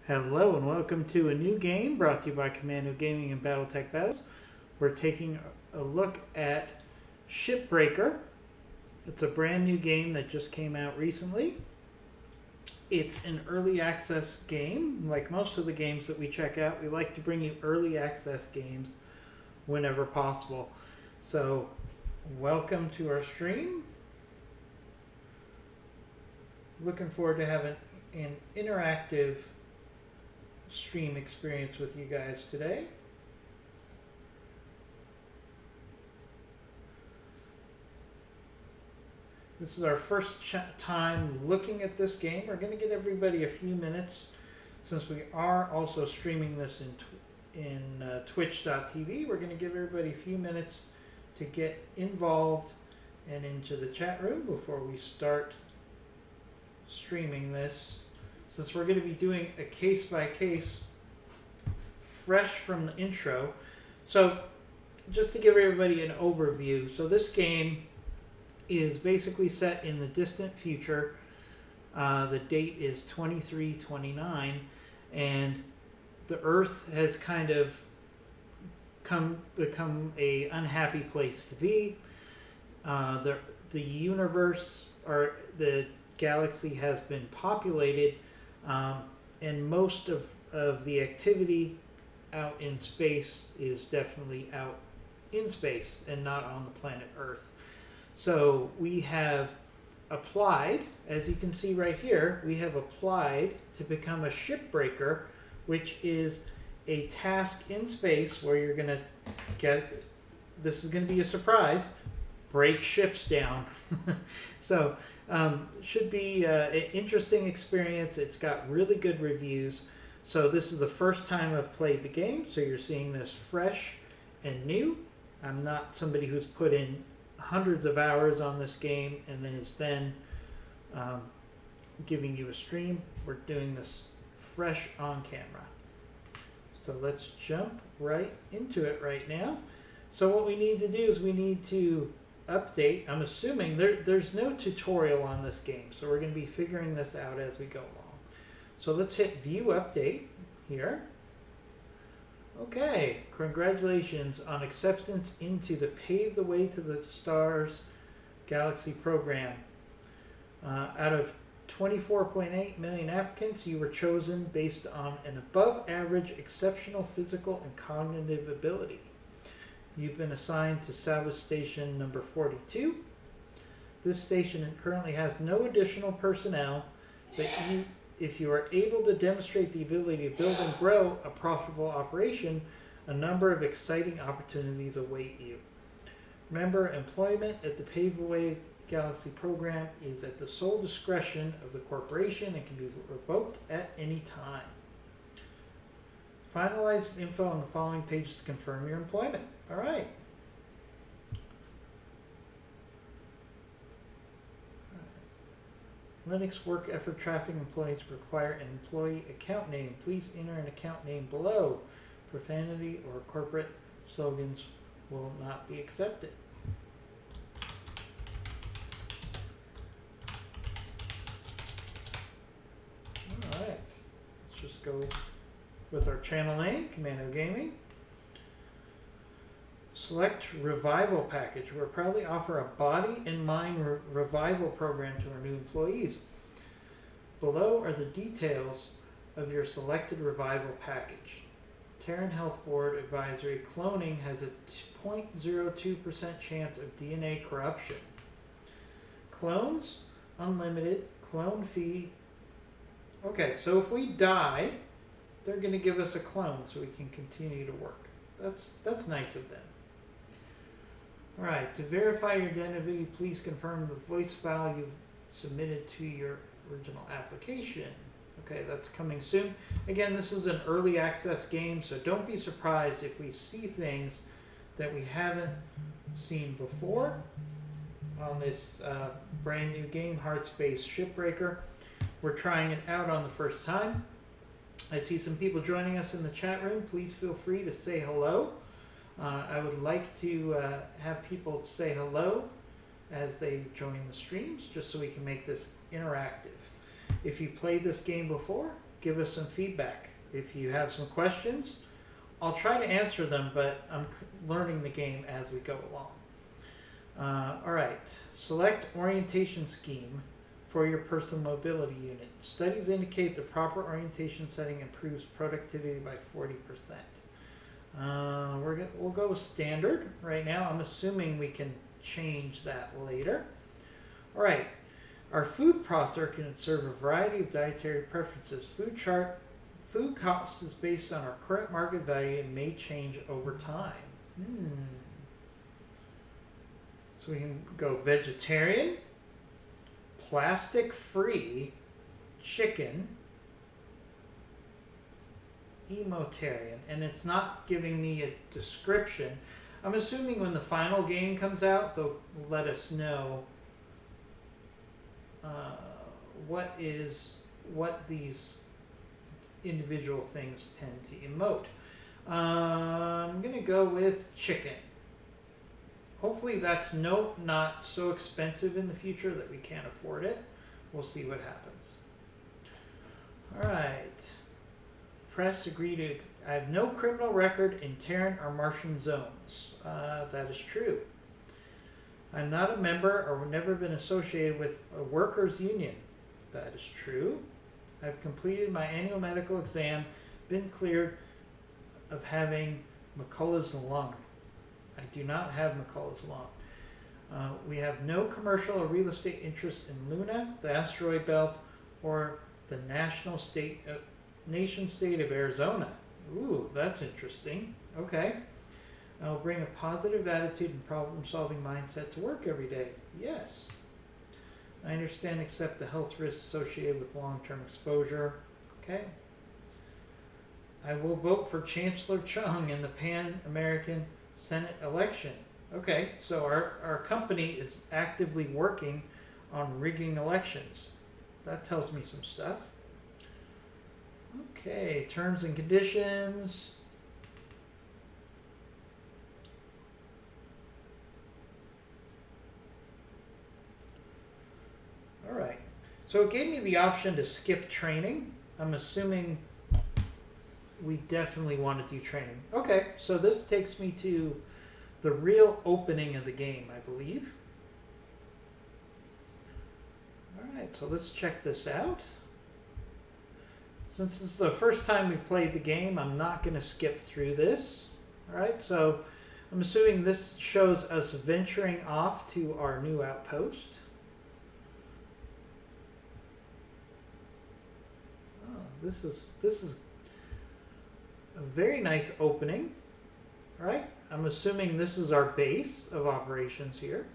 Hello and welcome to a new game brought to you by Commando Gaming and Battletech Battles. We're taking a look at Shipbreaker. It's a brand new game that just came out recently. It's an early access game. Like most of the games that we check out, we like to bring you early access games whenever possible. So, welcome to our stream. Looking forward to having an interactive stream experience with you guys today. This is our first time looking at this game. We're going to give everybody a few minutes since we are also streaming this in twitch.tv. We're going to give everybody a few minutes to get involved and into the chat room before we start streaming this. Since we're going to be doing a case-by-case fresh from the intro. So just to give everybody an overview. So this game is basically set in the distant future. The date is 2329. And the Earth has kind of become a unhappy place to be. The universe, or the galaxy, has been populated. And most of the activity out in space is definitely out in space and not on the planet Earth. So we have applied, as you can see right here, we have applied to become a shipbreaker, which is a task in space where you're going to get, this is going to be a surprise, break ships down. So should be an interesting experience. It's got really good reviews. So this is the first time I've played the game, so you're seeing this fresh and new. I'm not somebody who's put in hundreds of hours on this game and then is giving you a stream. We're doing this fresh on camera. So let's jump right into it right now. So what we need to do is we need to update. I'm assuming there's no tutorial on this game, so we're going to be figuring this out as we go along. So let's hit view update here. Okay, congratulations on acceptance into the Pave the Way to the Stars Galaxy program. Out of 24.8 million applicants, you were chosen based on an above average exceptional physical and cognitive ability. You've been assigned to salvage station number 42. This station currently has no additional personnel, but if you are able to demonstrate the ability to build and grow a profitable operation, a number of exciting opportunities await you. Remember, employment at the Pave the Way Galaxy program is at the sole discretion of the corporation and can be revoked at any time. Finalize info on the following pages to confirm your employment. All right. Linux work effort traffic employees require an employee account name. Please enter an account name below. Profanity or corporate slogans will not be accepted. All right. Let's just go with our channel name, Commando Gaming. Select Revival Package. We proudly offer a body and mind revival program to our new employees. Below are the details of your selected revival package. Terran Health Board advisory: cloning has a 0.02% chance of DNA corruption. Clones, unlimited, clone fee. Okay, so if we die, they're going to give us a clone so we can continue to work. That's nice of them. All right, to verify your identity, please confirm the voice file you've submitted to your original application. Okay, that's coming soon. Again, this is an early access game, so don't be surprised if we see things that we haven't seen before on this brand new game, Hardspace Shipbreaker. We're trying it out on the first time. I see some people joining us in the chat room. Please feel free to say hello. I would like to have people say hello as they join the streams, just so we can make this interactive. If you played this game before, give us some feedback. If you have some questions, I'll try to answer them, but I'm learning the game as we go along. All right, select orientation scheme for your personal mobility unit. Studies indicate the proper orientation setting improves productivity by 40%. We'll go with standard right now. I'm assuming we can change that later. All right, our food processor can serve a variety of dietary preferences. Food cost is based on our current market value and may change over time. So we can go vegetarian, plastic-free, chicken, emotarian, and it's not giving me a description. I'm assuming when the final game comes out, they'll let us know what these individual things tend to emote. I'm gonna go with chicken. Hopefully that's not so expensive in the future that we can't afford it. We'll see what happens. All right. Press agree to. I have no criminal record in Terran or Martian zones. That is true. I'm not a member or never been associated with a workers' union. That is true. I've completed my annual medical exam, been cleared of having McCullough's lung. I do not have McCullough's lung. We have no commercial or real estate interests in Luna, the asteroid belt, or the nation state of Arizona. Ooh, that's interesting. Okay. I will bring a positive attitude and problem-solving mindset to work every day. Yes. I understand and accept the health risks associated with long-term exposure. Okay. I will vote for Chancellor Chung in the Pan-American Senate election. Okay, so our company is actively working on rigging elections. That tells me some stuff. Okay, terms and conditions. All right, so it gave me the option to skip training. I'm assuming we definitely want to do training. Okay, so this takes me to the real opening of the game, I believe. All right, so let's check this out. Since this is the first time we've played the game, I'm not going to skip through this. All right, so I'm assuming this shows us venturing off to our new outpost. Oh, this is a very nice opening, right? I'm assuming this is our base of operations here.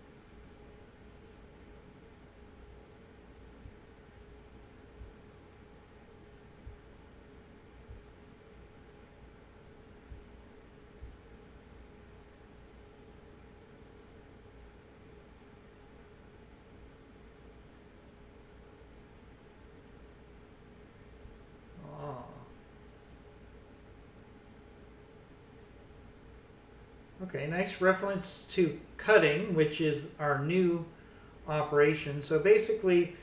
Okay, nice reference to cutting, which is our new operation. So basically,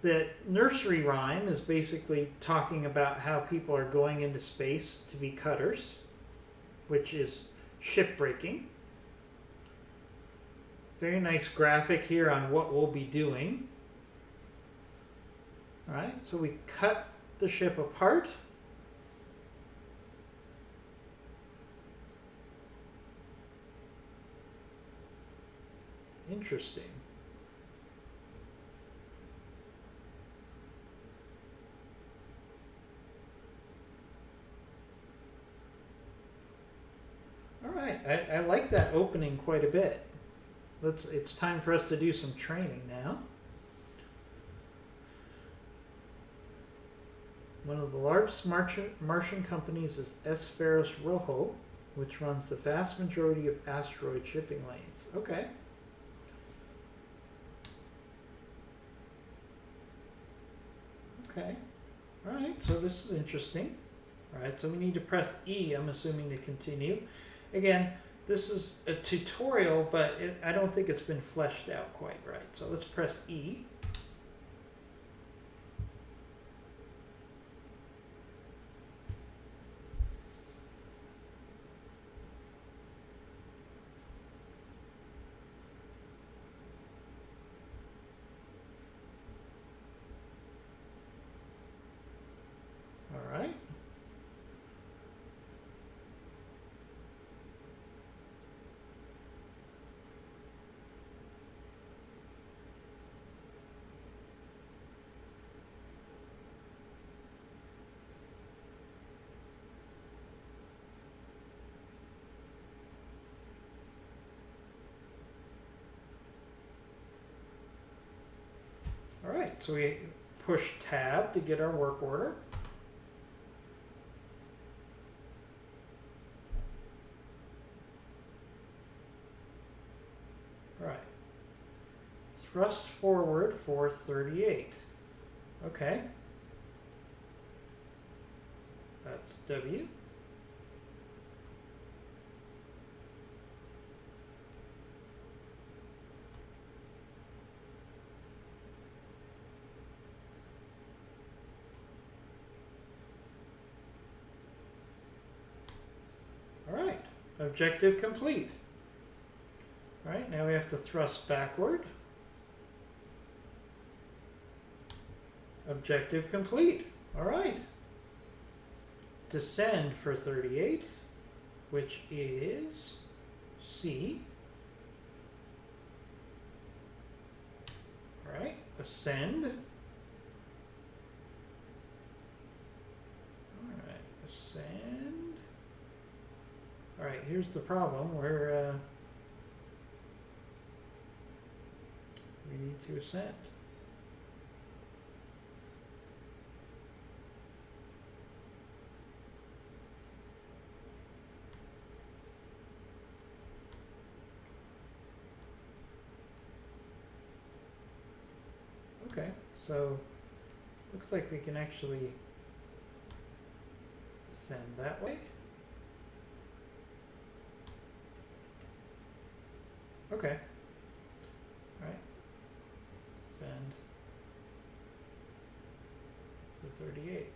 the nursery rhyme is basically talking about how people are going into space to be cutters, which is shipbreaking. Very nice graphic here on what we'll be doing. All right, so we cut the ship apart. Interesting. All right, I like that opening quite a bit. It's time for us to do some training now. One of the largest Martian companies is Esferos Rojo, which runs the vast majority of asteroid shipping lanes. Okay. Okay. All right, so this is interesting. All right, so we need to press E, I'm assuming, to continue. Again, this is a tutorial, but I don't think it's been fleshed out quite right. So let's press E. All right, so we push tab to get our work order. All right. Thrust forward for 38. Okay. That's W. All right, objective complete. All right, now we have to thrust backward. Objective complete. All right. Descend for 38, which is C. All right, ascend. All right, ascend. All right, here's the problem. We need to ascend. Okay, so looks like we can actually send that way. Okay. All right. Send for 38.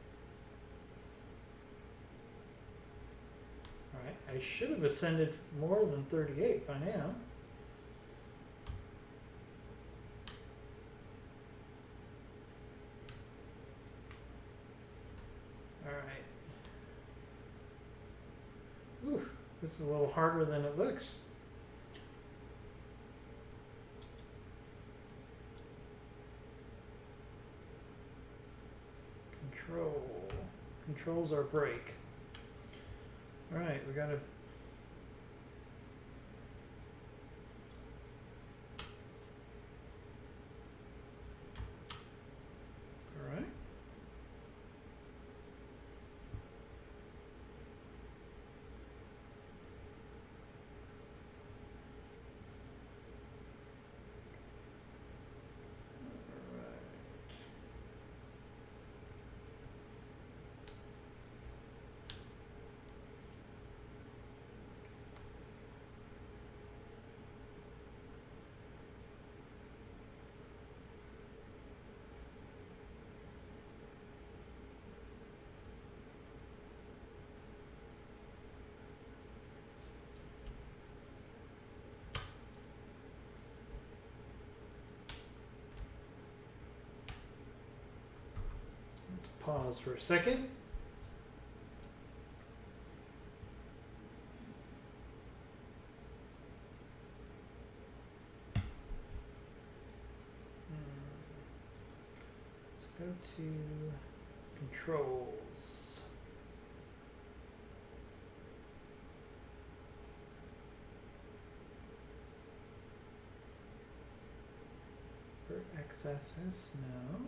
All right, I should have ascended more than 38 by now. Alright. Ooh, this is a little harder than it looks. Controls our brake. Alright, we gotta... Alright. Let's pause for a second. Let's go to controls. For XSS, no.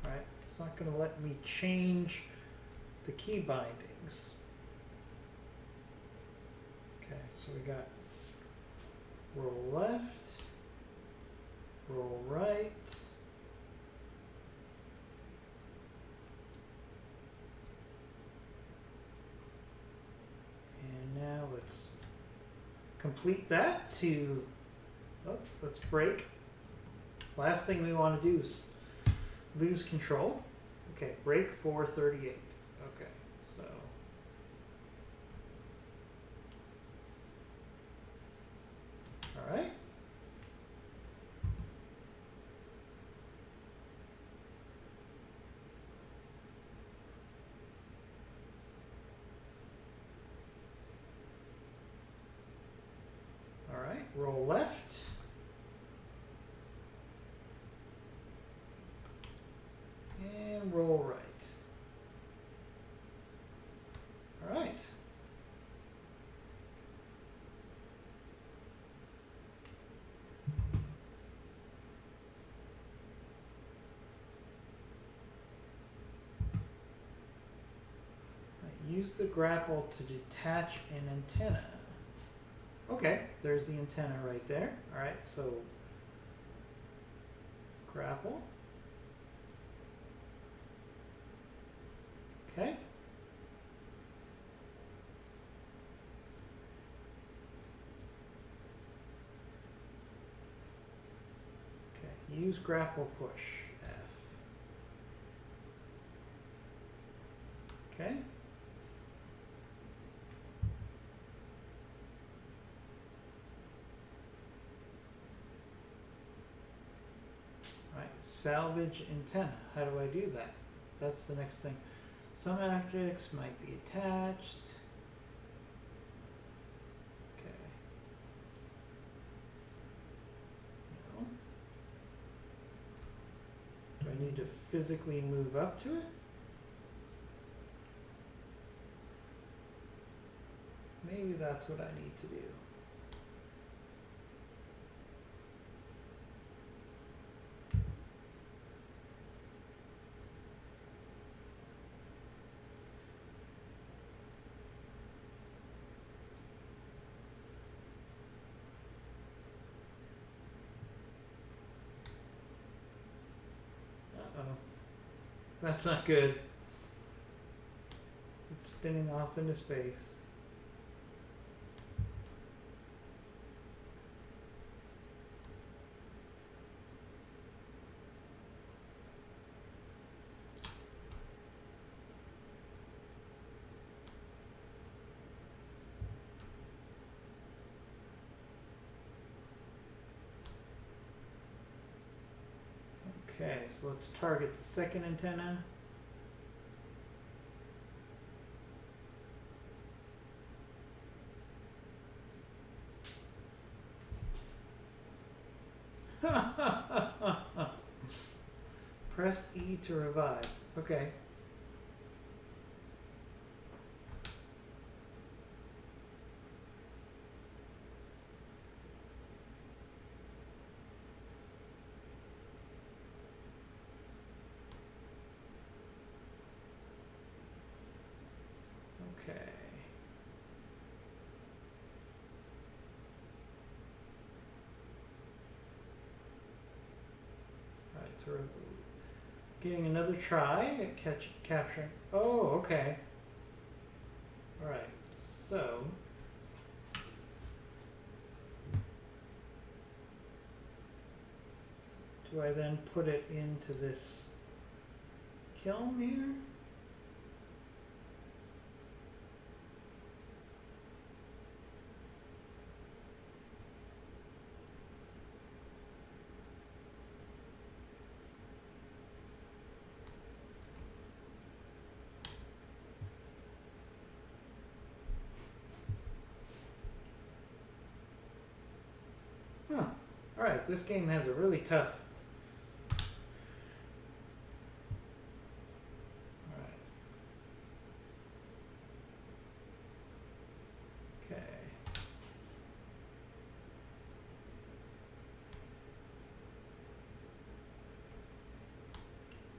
Alright, it's not going to let me change the key bindings. Okay, so we got roll left, roll right, and now let's complete that to, let's brake. Last thing we want to do is lose control. Okay, brake for 38. Okay, so all right. All right, roll left. And roll right. All right. Use the grapple to detach an antenna. Okay, there's the antenna right there. All right, so grapple. Okay. Okay, use grapple push, F. Okay. All right, salvage antenna. How do I do that? That's the next thing. Some objects might be attached. Okay. No. Do I need to physically move up to it? Maybe that's what I need to do. Uh-oh. That's not good. It's spinning off into space. Okay, so let's target the second antenna. Press E to revive. Okay. Okay. All right, so we're getting another try at capturing. Oh, okay. All right, so do I then put it into this kiln here? Huh. Alright, this game has a really tough. Alright. Okay.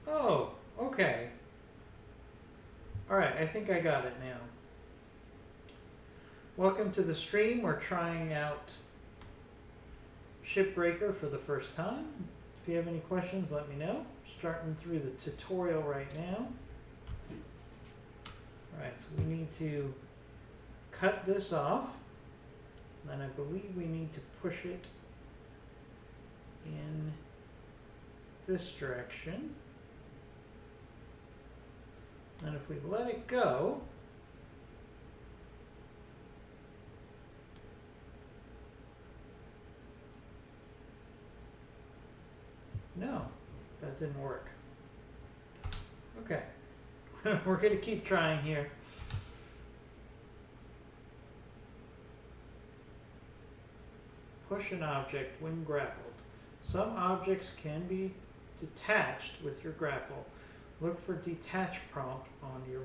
Oh, okay. Alright, I think I got it now. Welcome to the stream. We're trying out Shipbreaker for the first time. If you have any questions, let me know. Starting through the tutorial right now. Alright, so we need to cut this off. And I believe we need to push it in this direction. And if we let it go, no, that didn't work. Okay, we're going to keep trying here. Push an object when grappled. Some objects can be detached with your grapple. Look for detach prompt on your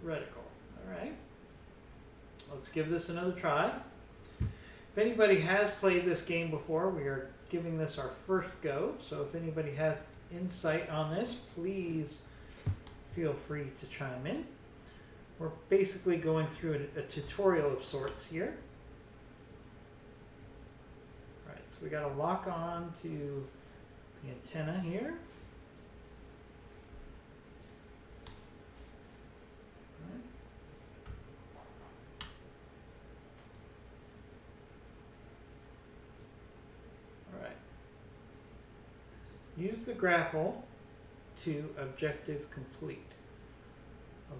reticle. Alright, let's give this another try. If anybody has played this game before, we are giving this our first go, so if anybody has insight on this, please feel free to chime in. we're basically going through a tutorial of sorts here. All right, so we got to lock on to the antenna here. All right. Use the grapple to objective complete.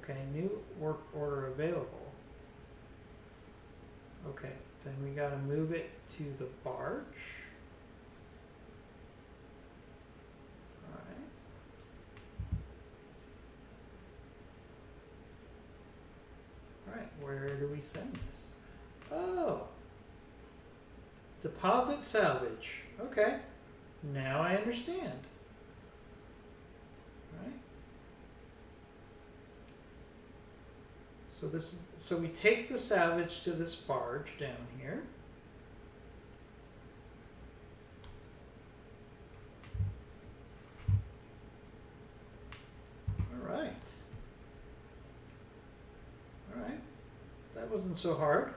Okay, new work order available. Okay, then we got to move it to the barge. All right. All right, where do we send this? Oh, deposit salvage. Okay, now I understand. Right. So we take the salvage to this barge down here. All right. All right. That wasn't so hard.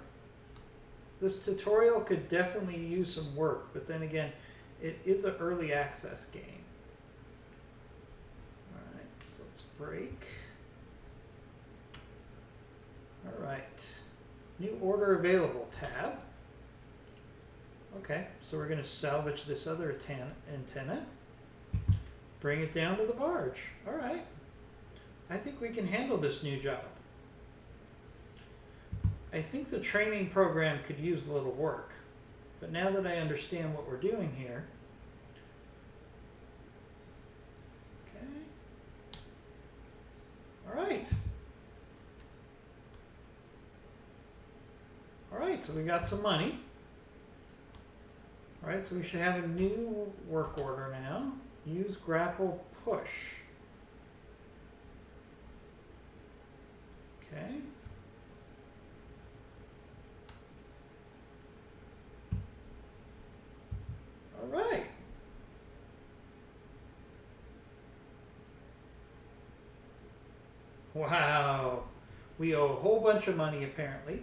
This tutorial could definitely use some work, but then again, it is an early access game. All right, so let's break. All right, new order available tab. Okay, so we're going to salvage this other antenna, bring it down to the barge. All right, I think we can handle this new job. I think the training program could use a little work, but now that I understand what we're doing here, okay, all right. All right, so we got some money. All right, so we should have a new work order now. Use grapple push. Okay. All right. Wow. We owe a whole bunch of money apparently.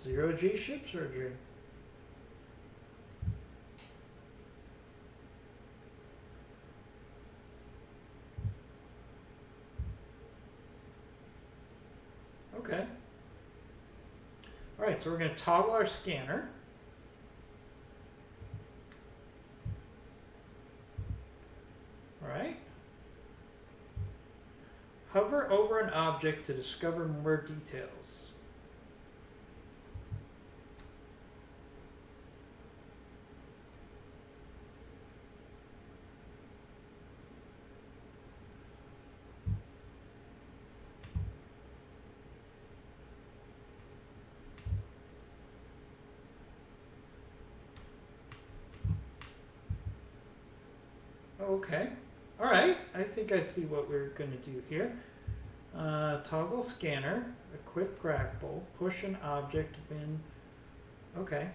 0G ship surgery. Okay. All right, so we're going to toggle our scanner. All right. Hover over an object to discover more details. Okay. All right. I think I see what we're going to do here. Toggle scanner, equip grapple, push an object bin. Okay.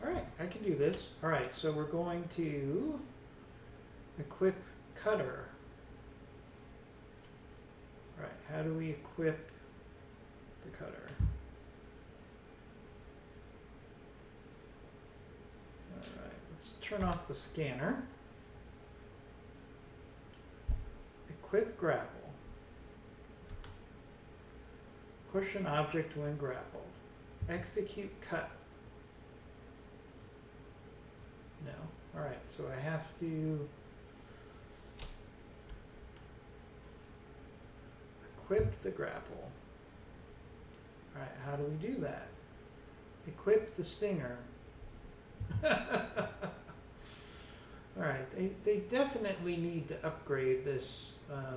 All right. I can do this. All right. So we're going to equip cutter. All right. How do we equip the cutter? All right. Let's turn off the scanner. Equip grapple. Push an object when grappled. Execute cut. No. Alright, so I have to equip the grapple. Alright, how do we do that? Equip the stinger. Alright, they definitely need to upgrade this. Alright,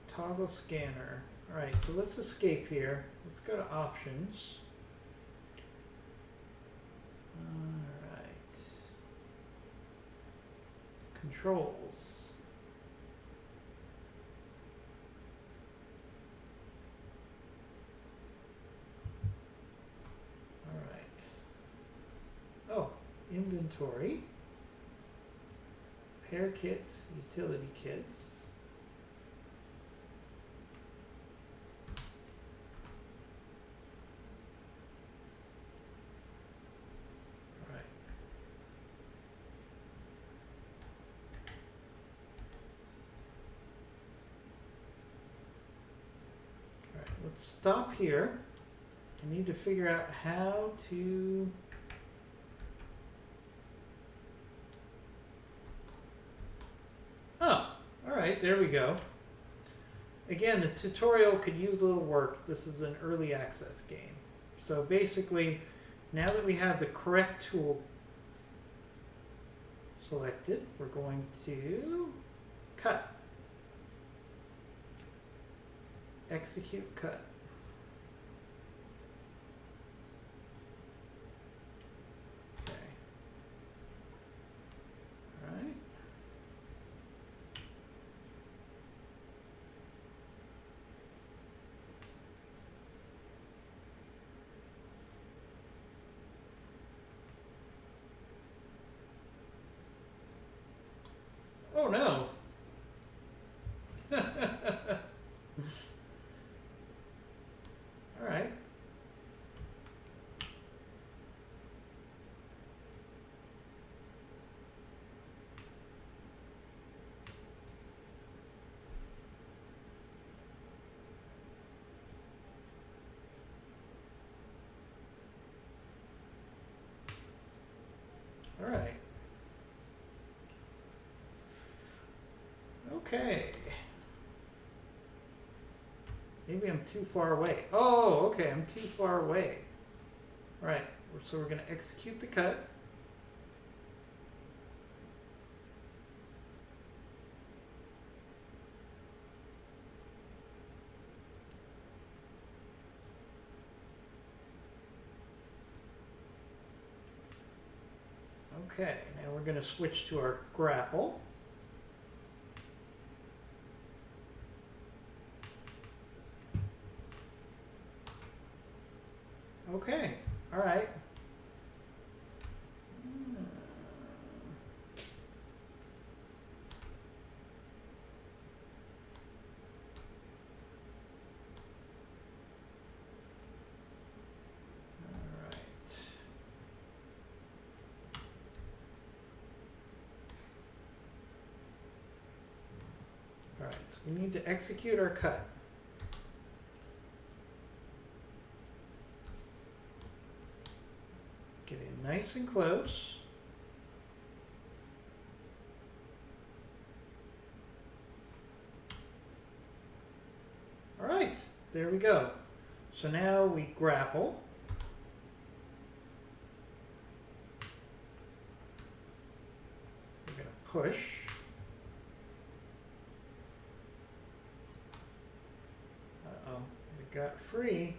toggle scanner. Alright, so let's escape here. Let's go to options. Alright. Controls. Alright. Oh, inventory. repair kits, utility kits. All right. All right, let's stop here. I need to figure out how to... Oh, all right, there we go. Again, the tutorial could use a little work. This is an early access game. So basically, now that we have the correct tool selected, we're going to cut. Execute cut. Okay. All right. Oh no. All right. All right. Okay. Maybe I'm too far away. Oh, okay, I'm too far away. All right, so we're going to execute the cut. Okay, now we're going to switch to our grapple. Okay, all right. All right, so we need to execute our cut. Get in nice and close. All right, there we go. So now we grapple. We're going to push. Uh-oh, we got free.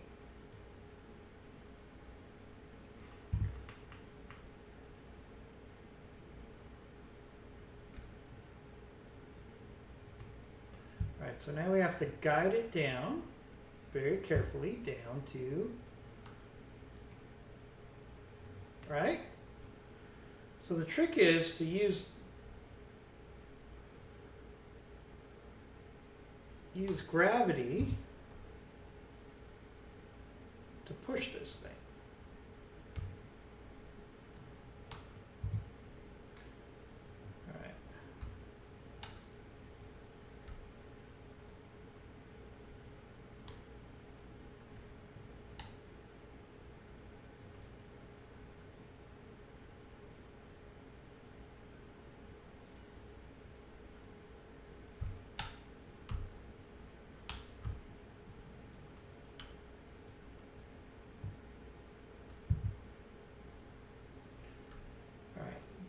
All right, so now we have to guide it down very carefully down to, right? So the trick is to use gravity to push this thing. All right.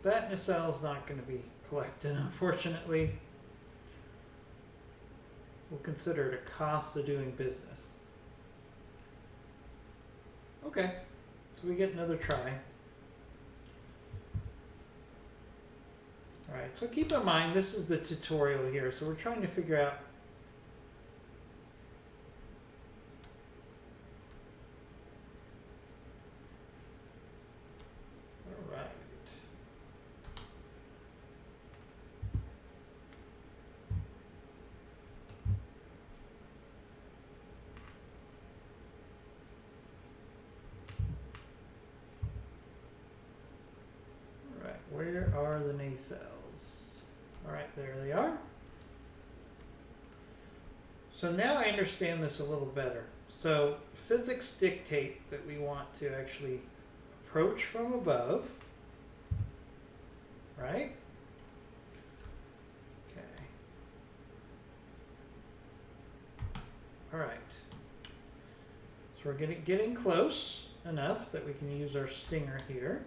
That nacelle is not going to be collected, unfortunately. We'll consider it a cost of doing business. Okay, so we get another try. All right, so keep in mind, this is the tutorial here, so we're trying to figure out are the nacelles? All right, there they are. So now I understand this a little better. So physics dictate that we want to actually approach from above, right? Okay. All right. So we're getting close enough that we can use our stinger here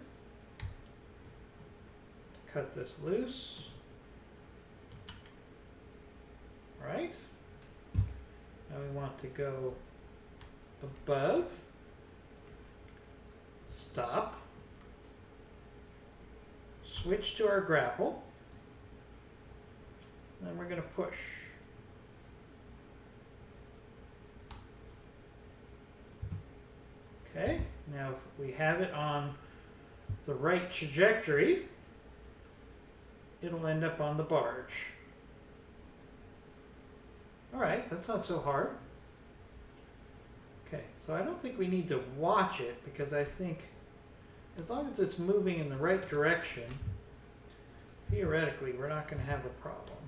to cut this loose. Right? Now we want to go above, stop, switch to our grapple, and then we're going to push. Okay, now if we have it on the right trajectory, it'll end up on the barge. All right, that's not so hard. Okay, so I don't think we need to watch it because I think as long as it's moving in the right direction, theoretically, we're not going to have a problem.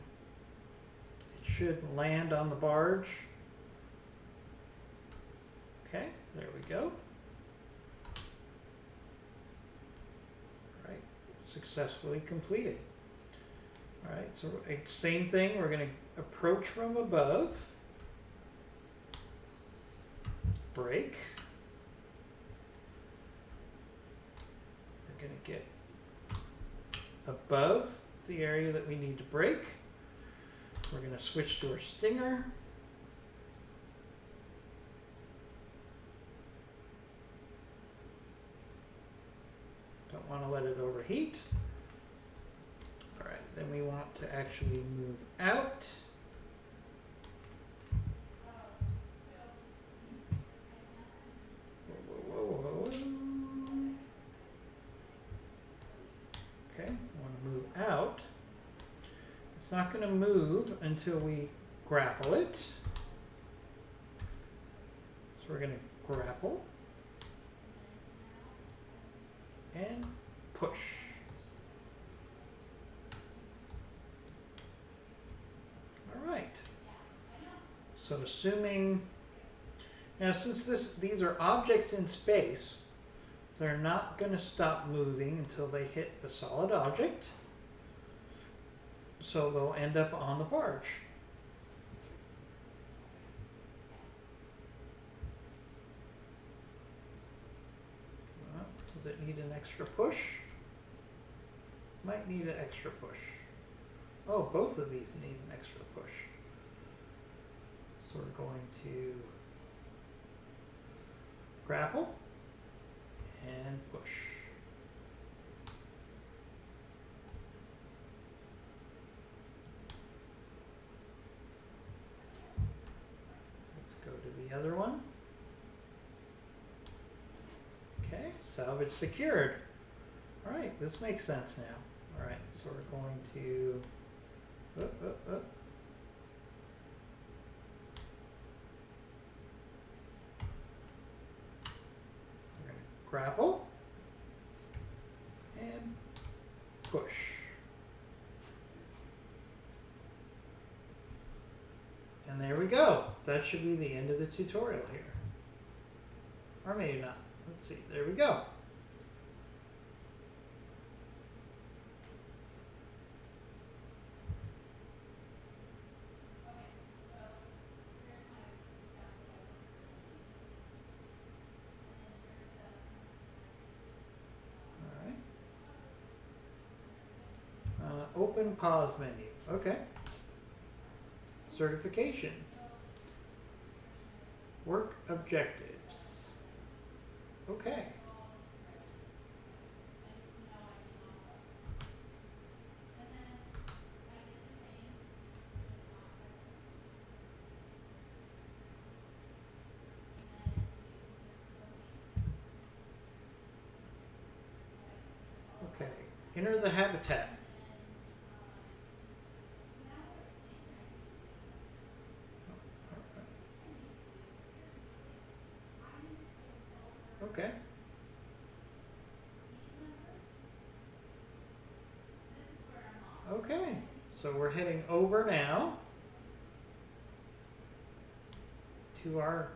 It should land on the barge. Okay, there we go. All right, successfully completed. All right, so same thing, we're going to approach from above, brake. We're going to get above the area that we need to brake. We're going to switch to our stinger. Don't want to let it overheat. All right, then we want to actually move out. Whoa. Okay, I want to move out. It's not going to move until we grapple it. So we're going to grapple and push. All right. So assuming, now since these are objects in space, they're not going to stop moving until they hit a solid object. So they'll end up on the barge. Does it need an extra push? Might need an extra push. Oh, both of these need an extra push. So we're going to grapple and push. Let's go to the other one. Okay, salvage secured. All right, this makes sense now. All right, so we're going to We're going to grapple and push. And there we go. That should be the end of the tutorial here. Or maybe not. Let's see. There we go. Open pause menu. Okay. Certification. Work objectives. Okay. Okay. Enter the habitat. Okay. Okay, so we're heading over now to our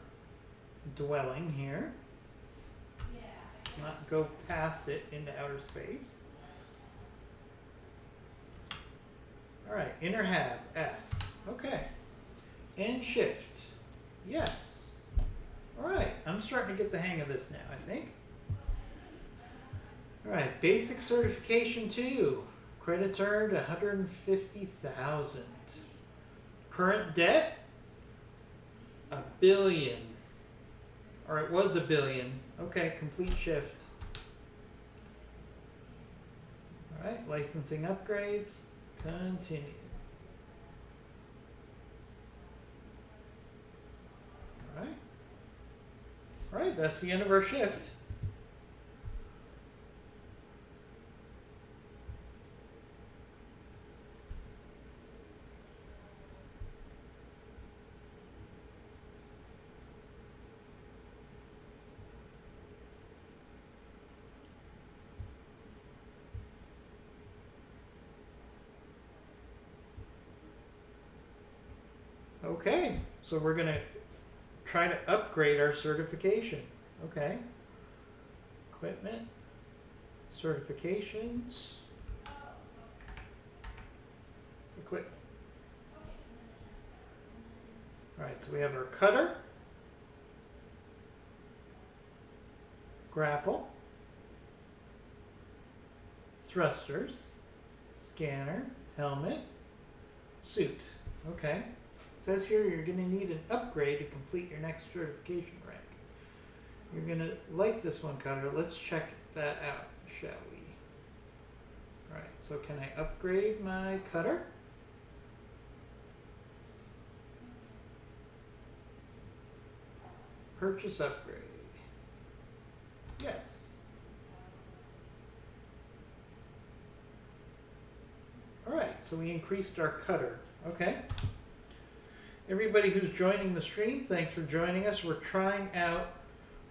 dwelling here. Let's not go past it into outer space. Alright, inner hab, F. Okay. And shift. Yes. Alright, I'm starting to get the hang of this now, I think. Alright, basic certification 2. Credits earned 150,000. Current debt? $1 billion. Or it was $1 billion. Okay, complete shift. Alright, licensing upgrades. Continue. Alright. Alright, that's the end of our shift. Okay, so we're going to try to upgrade our certification. Okay. Equipment, certifications, equipment. Alright, so we have our cutter, grapple, thrusters, scanner, helmet, suit. Okay. It says here you're going to need an upgrade to complete your next certification rank. You're going to like this one, cutter. Let's check that out, shall we? Alright, so can I upgrade my cutter? Purchase upgrade. Yes. Alright, so we increased our cutter. Okay. Everybody who's joining the stream, thanks for joining us. We're trying out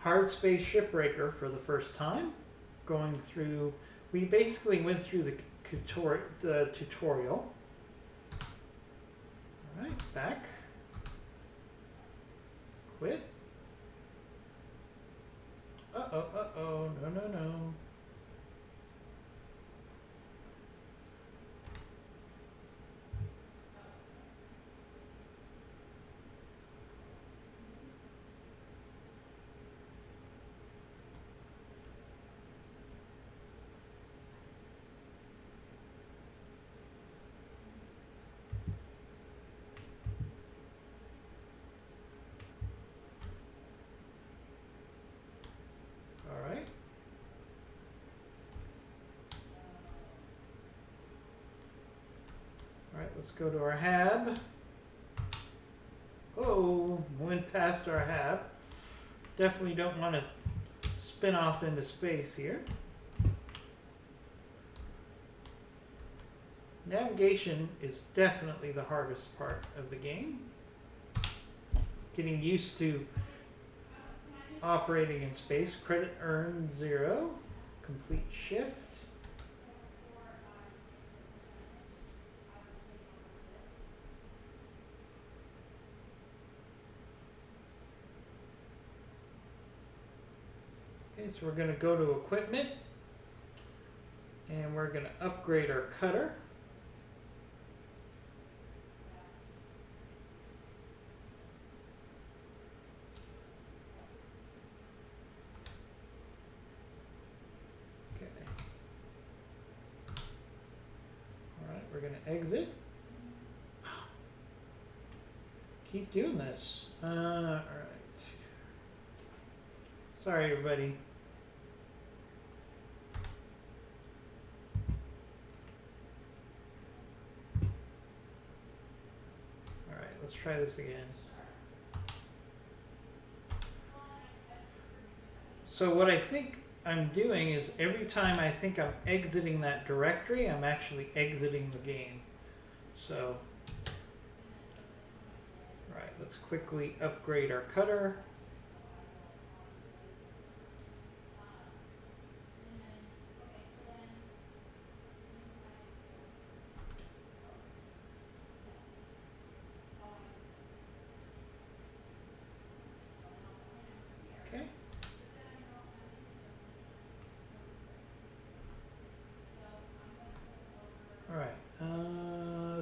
Hardspace Shipbreaker for the first time. Going through, we basically went through the tutorial. Alright, back. Quit. Uh-oh, no. Alright. Alright, let's go to our hab. Oh, went past our hab. Definitely don't want to spin off into space here. Navigation is definitely the hardest part of the game. Getting used to operating in space. Credit earned 0. Complete shift. Okay, so we're going to go to equipment and we're going to upgrade our cutter. We're going to exit. Keep doing this. Alright. Sorry, everybody. Alright, let's try this again. So what I think I'm doing is every time I think I'm exiting that directory, I'm actually exiting the game. So, right, let's quickly upgrade our cutter.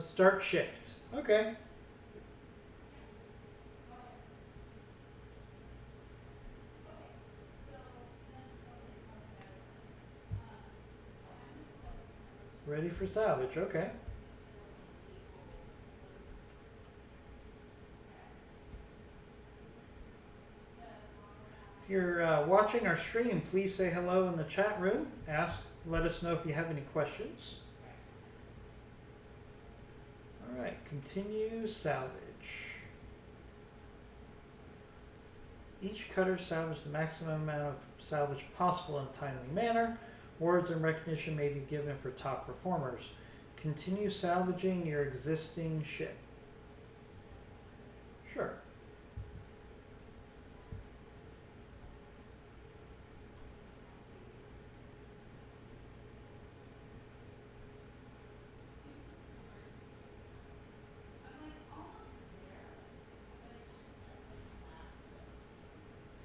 Start shift. Okay. Ready for salvage. Okay. If you're watching our stream, please say hello in the chat room. Let us know if you have any questions. All right, continue salvage. Each cutter salvages the maximum amount of salvage possible in a timely manner. Awards and recognition may be given for top performers. Continue salvaging your existing ship. Sure.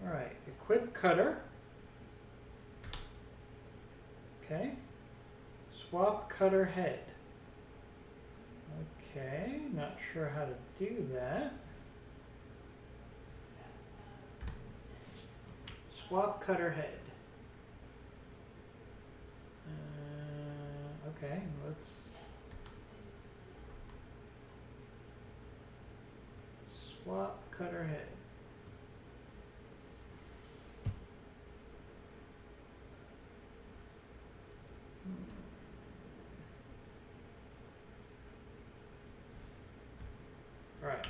All right, equip cutter. Okay. Swap cutter head. Okay, not sure how to do that. Swap cutter head. Okay, let's swap cutter head. All right.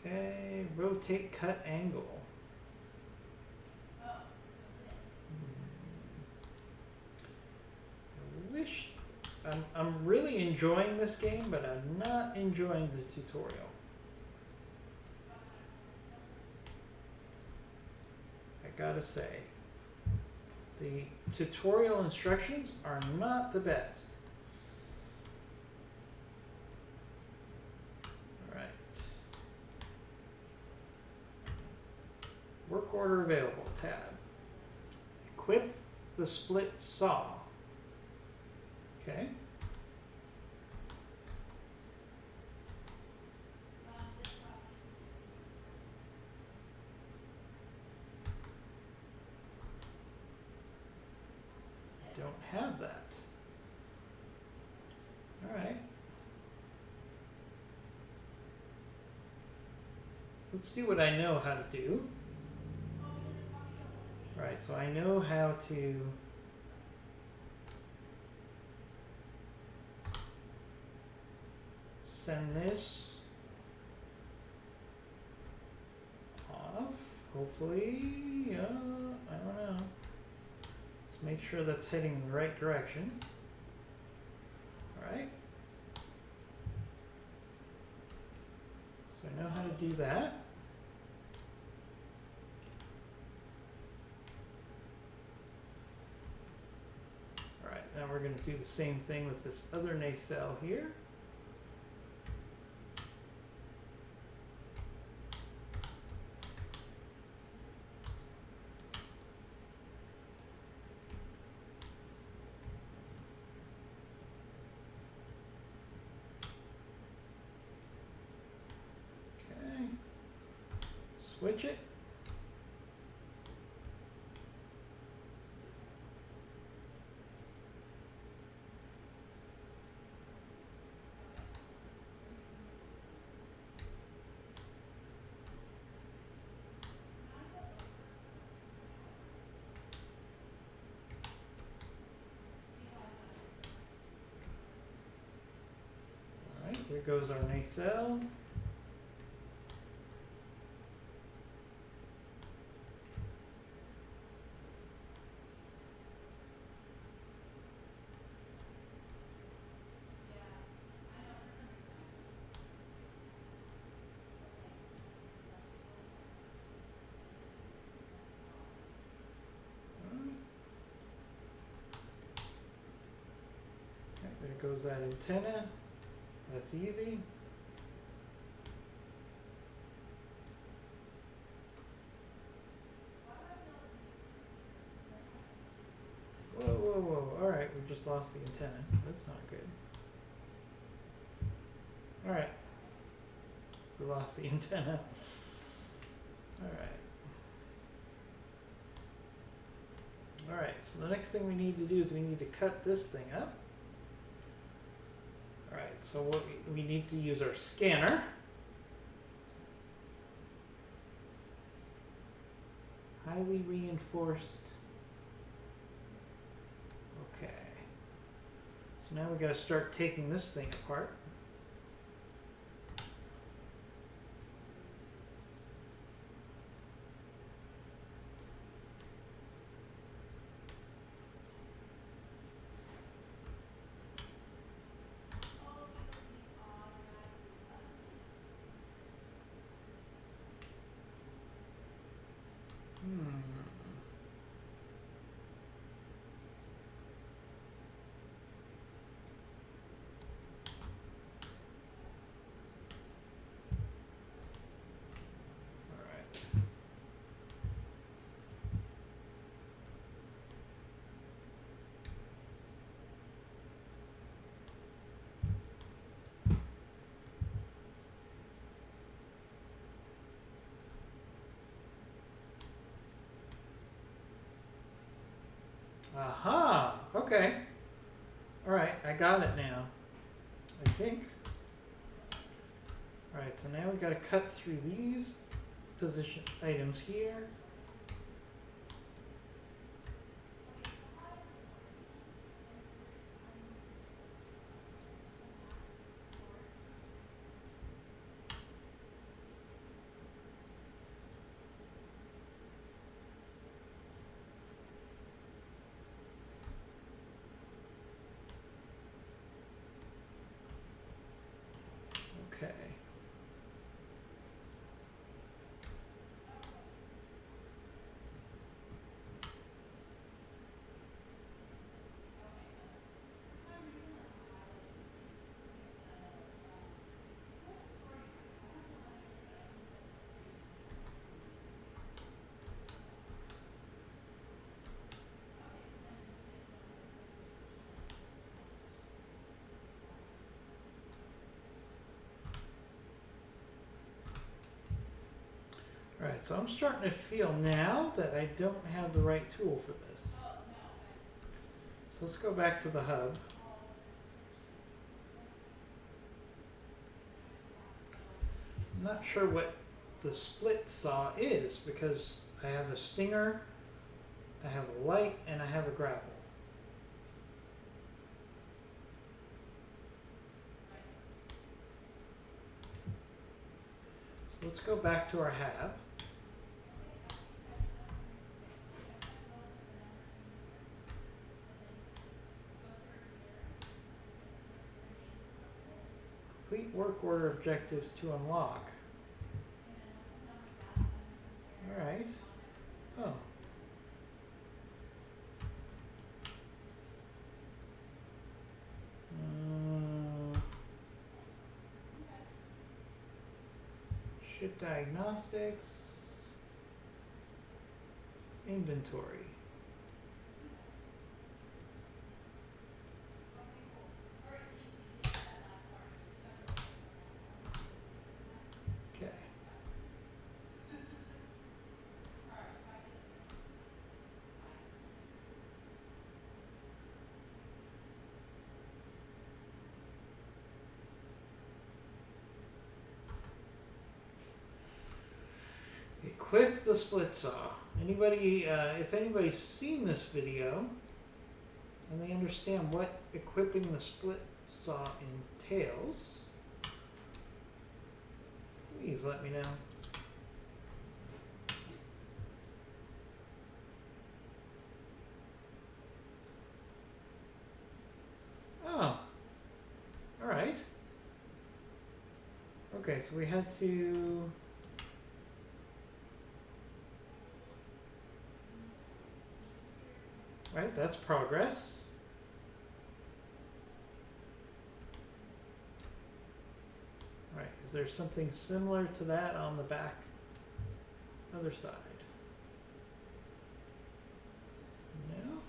Okay, rotate cut angle. I wish I'm really enjoying this game, but I'm not enjoying the tutorial. I gotta say, the tutorial instructions are not the best. All right. Work order available tab. Equip the split saw. Okay. Don't have that. All right. Let's do what I know how to do. All right, so I know how to send this off, hopefully. I don't know. Let's make sure that's heading in the right direction. All right. So I know how to do that. All right, now we're going to do the same thing with this other nacelle here. Switch it. All right, there goes our nacelle. There goes that antenna. That's easy. Whoa, whoa, whoa. alright, we just lost the antenna. That's not good. Alright. We lost the antenna. Alright. Alright, so the next thing we need to do is we need to cut this thing up. Alright, so what we need to use our scanner. Highly reinforced. Okay. So now we got to start taking this thing apart. Aha! Okay. Alright, I got it now. I think. Alright, so now we gotta cut through these position items here. Okay. Alright, so I'm starting to feel now that I don't have the right tool for this. So let's go back to the hub. I'm not sure what the split saw is because I have a stinger, I have a light, and I have a grapple. So let's go back to our hab. Complete work order objectives to unlock. Alright. Oh. Ship diagnostics. Inventory. Okay. Equip the split saw. Anybody, if anybody's seen this video and they understand what equipping the split saw entails, please let me know. Oh, all right. Okay, so we had to. Right, that's progress. Right, is there something similar to that on the back, other side? No?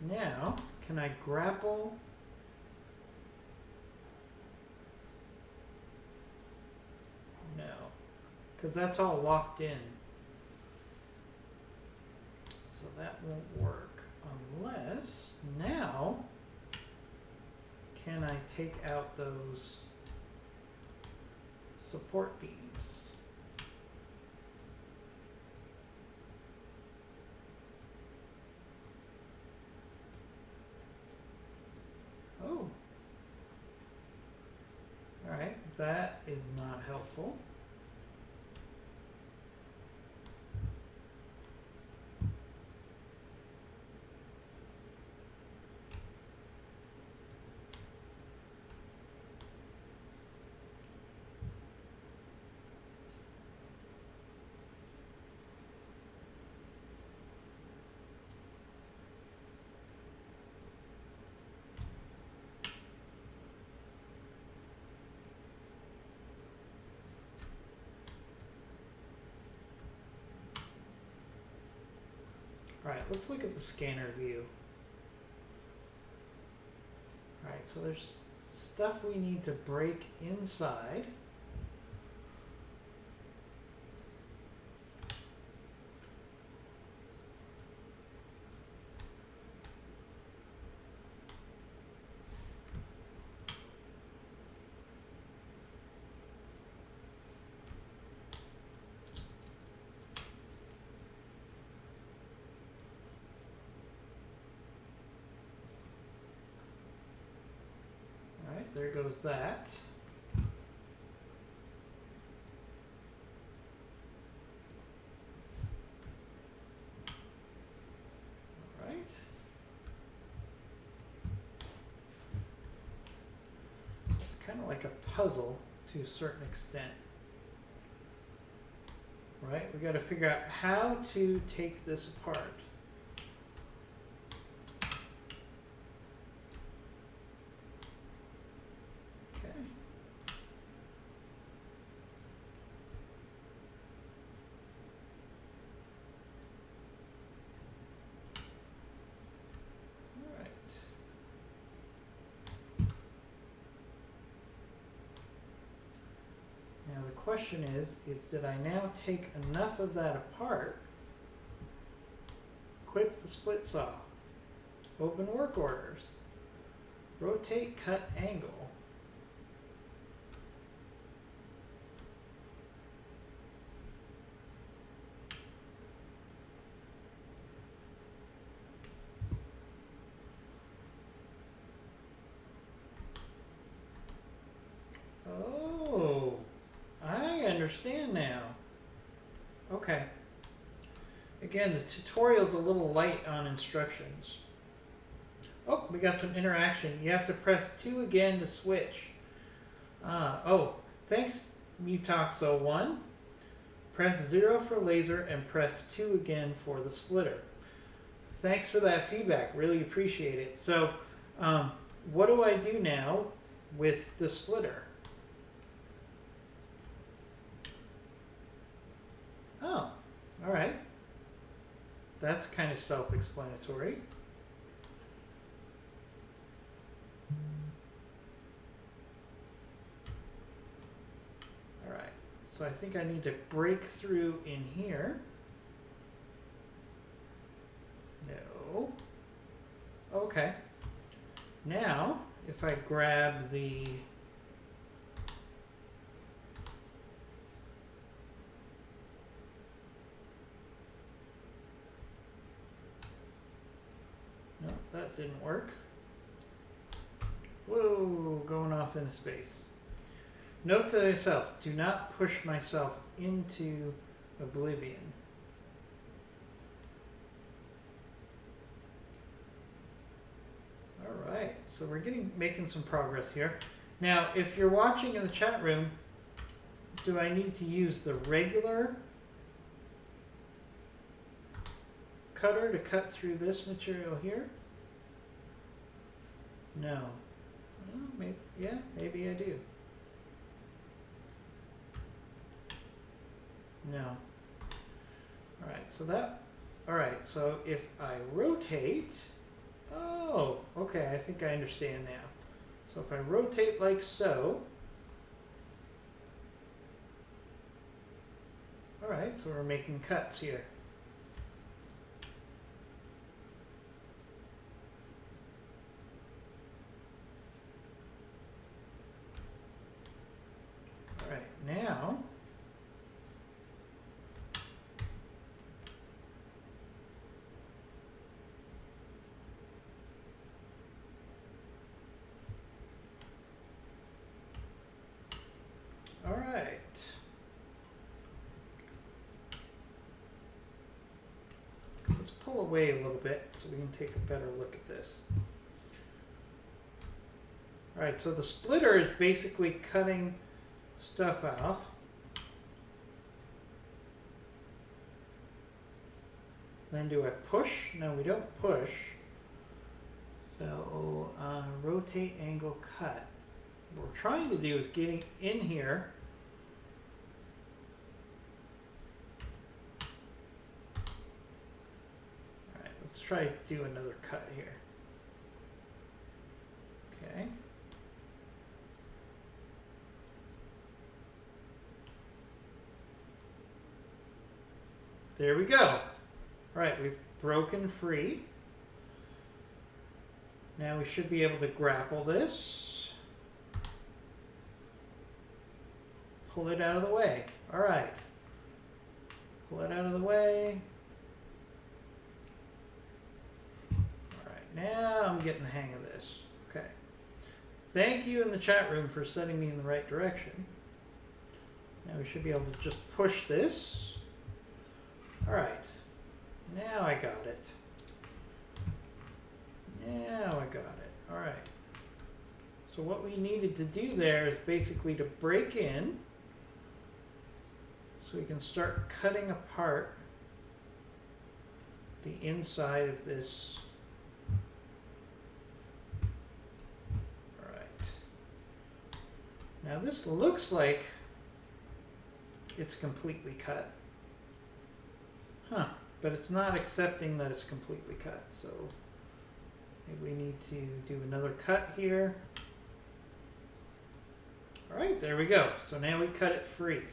Now, can I grapple? No, because that's all locked in. So that won't work unless now, can I take out those support beams? Oh. All right, that is not helpful. All right, let's look at the scanner view. All right, so there's stuff we need to break inside. There goes that. All right. It's kind of like a puzzle to a certain extent. Right? We got to figure out how to take this apart. Question is did I now take enough of that apart, equip the split saw, open work orders, rotate, cut, angle. Oh, I understand now. Okay. Again, the tutorial's a little light on instructions. Oh, we got some interaction. You have to press 2 again to switch. Oh, thanks, Mutoxo1. Press 0 for laser and press 2 again for the splitter. Thanks for that feedback. Really appreciate it. So, what do I do now with the splitter? Oh, all right. That's kind of self-explanatory. All right, so I think I need to break through in here. No. Okay. Now, if I grab the no, that didn't work. Whoa, going off into space. Note to myself, do not push myself into oblivion. All right, so we're making some progress here. Now, if you're watching in the chat room, do I need to use the regular cutter to cut through this material here? No. Well, maybe, yeah, maybe I do. No. All right, so if I rotate Oh, okay, I think I understand now. So if I rotate like so, all right, so we're making cuts here. All right, now all right. Let's pull away a little bit so we can take a better look at this. All right, so the splitter is basically cutting stuff off. Then do I push? No, we don't push. So rotate, angle, cut. What we're trying to do is getting in here. All right, let's try to do another cut here. Okay. There we go. All right, we've broken free. Now we should be able to grapple this. Pull it out of the way. All right. Pull it out of the way. All right, now I'm getting the hang of this. Okay. Thank you in the chat room for setting me in the right direction. Now we should be able to just push this. All right, now I got it. Now I got it. All right. So what we needed to do there is basically to break in so we can start cutting apart the inside of this. All right. Now this looks like it's completely cut. Huh, but it's not accepting that it's completely cut, so maybe we need to do another cut here. All right, there we go. So now we cut it free.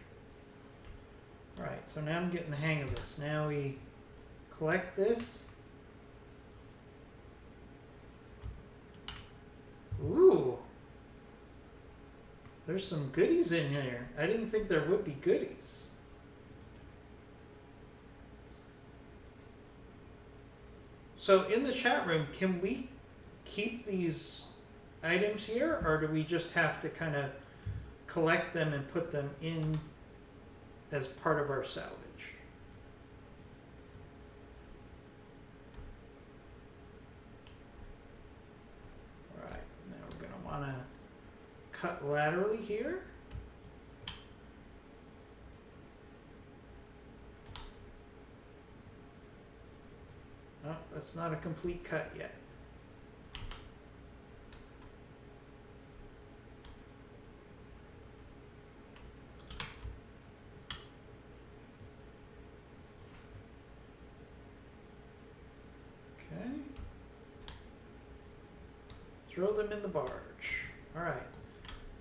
All right, so now I'm getting the hang of this. Now we collect this. Ooh, there's some goodies in here. I didn't think there would be goodies. So in the chat room, can we keep these items here, or do we just have to kind of collect them and put them in as part of our salvage? All right, now we're going to want to cut laterally here. Oh, that's not a complete cut yet. Okay. Throw them in the barge. All right.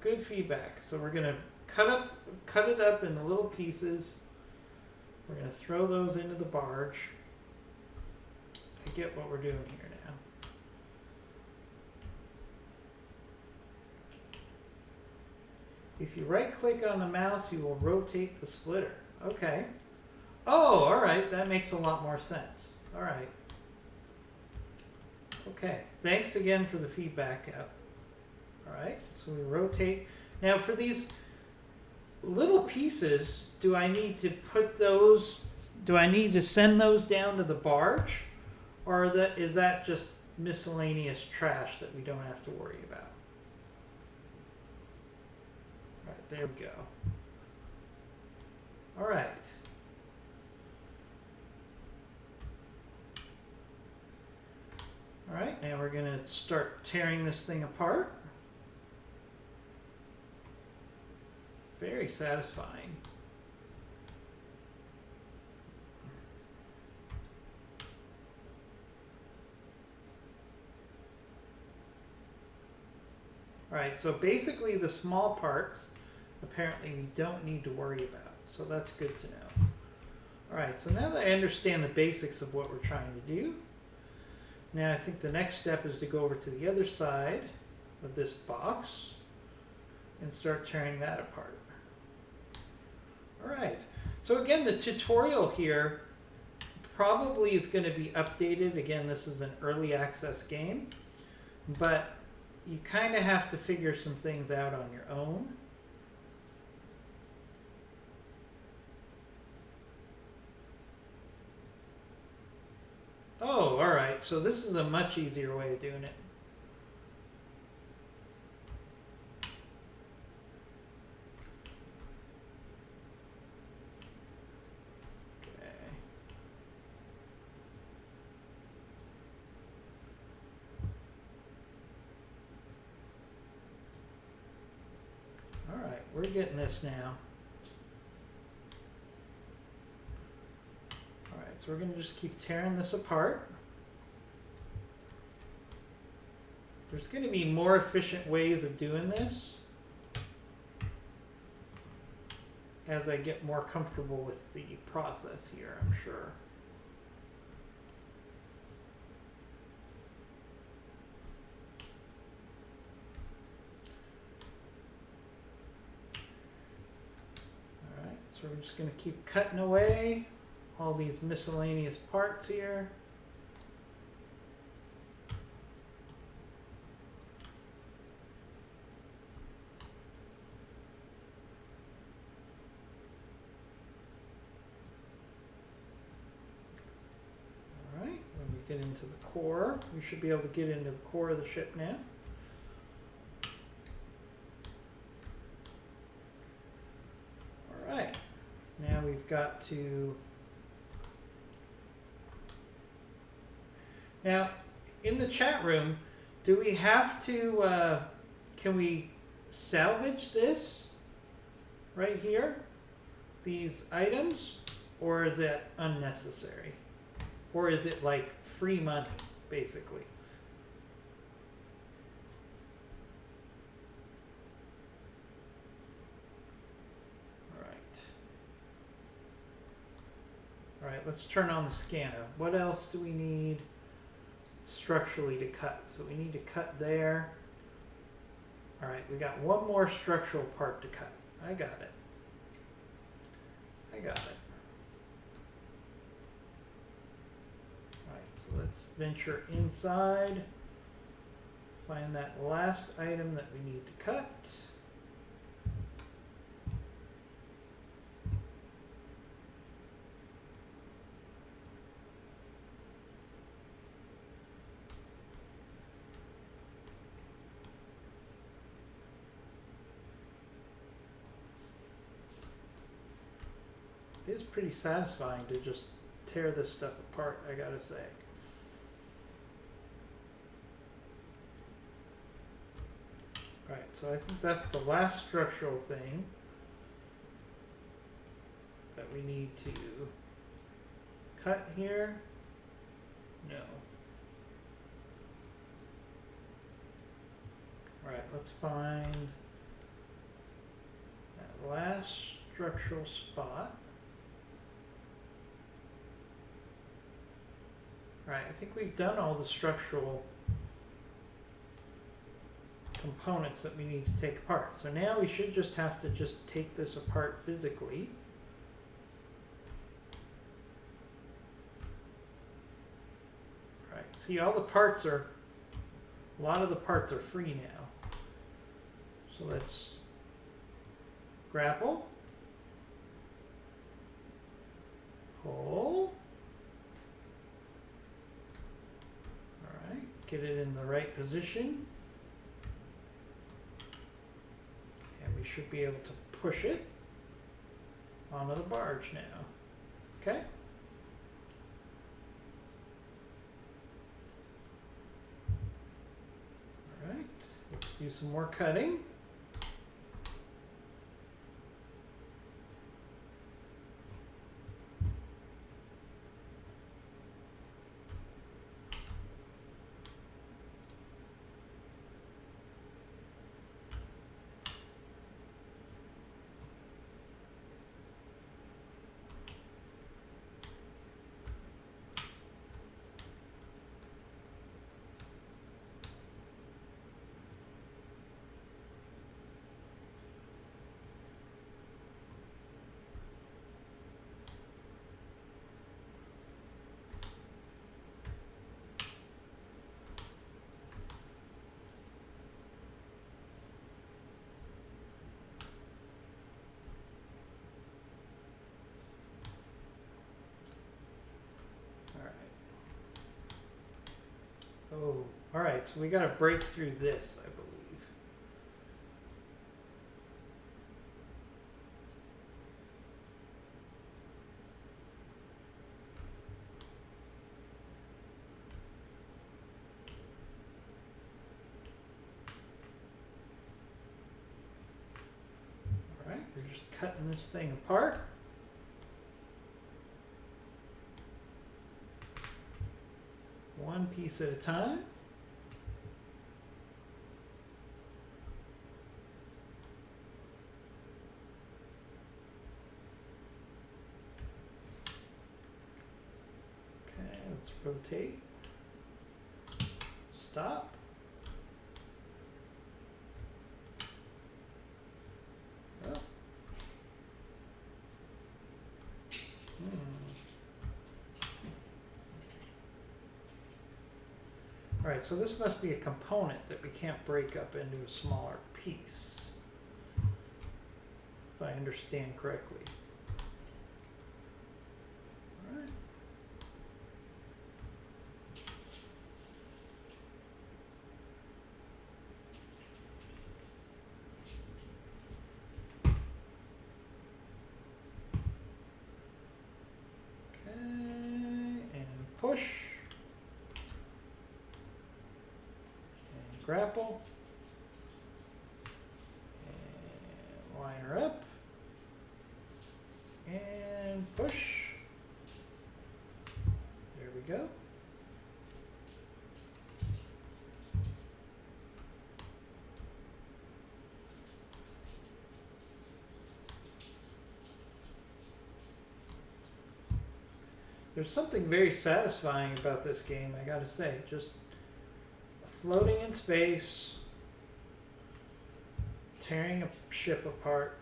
Good feedback. So we're going to cut it up into little pieces. We're going to throw those into the barge. I get what we're doing here now. If you right click on the mouse, you will rotate the splitter. Okay. Oh, all right. That makes a lot more sense. All right. Okay. Thanks again for the feedback. All right. So we rotate. Now for these little pieces, do I need to put those, do I need to send those down to the barge? Or is that just miscellaneous trash that we don't have to worry about? All right, there we go. All right. All right, now we're going to start tearing this thing apart. Very satisfying. Alright, so basically the small parts, apparently we don't need to worry about. So that's good to know. Alright, so now that I understand the basics of what we're trying to do, now I think the next step is to go over to the other side of this box and start tearing that apart. Alright, so again, the tutorial here probably is going to be updated. Again, this is an early access game, but you kind of have to figure some things out on your own. Oh, alright, so this is a much easier way of doing it. Alright, we're getting this now. Alright, so we're going to just keep tearing this apart. There's going to be more efficient ways of doing this as I get more comfortable with the process here, I'm sure. Alright, so we're just going to keep cutting away all these miscellaneous parts here. Get into the core. We should be able to get into the core of the ship now. Alright, now we've got to... Now, in the chat room, do we have to, can we salvage this right here? These items? Or is it unnecessary? Or is it like free money, basically? All right, let's turn on the scanner. What else do we need structurally to cut? So we need to cut there. All right, we got one more structural part to cut. I got it. I got it. So let's venture inside, find that last item that we need to cut. It is pretty satisfying to just tear this stuff apart, I gotta say. Right, so I think that's the last structural thing that we need to cut here. No. Alright, let's find that last structural spot. Alright, I think we've done all the structural components that we need to take apart. So now we should just have to just take this apart physically. Right, see, all the parts are, a lot of the parts are free now. So let's grapple, pull, all right, get it in the right position. We should be able to push it onto the barge now. Okay? All right, let's do some more cutting. Oh, all right. So we got to break through this, I believe. All right, we're just cutting this thing apart. One piece at a time. Okay, let's rotate. Stop. Oh. All right, so this must be a component that we can't break up into a smaller piece, if I understand correctly. All right. Okay, and push. And grapple. And line her up. And push. There we go. There's something very satisfying about this game, I gotta say. Just floating in space, tearing a ship apart.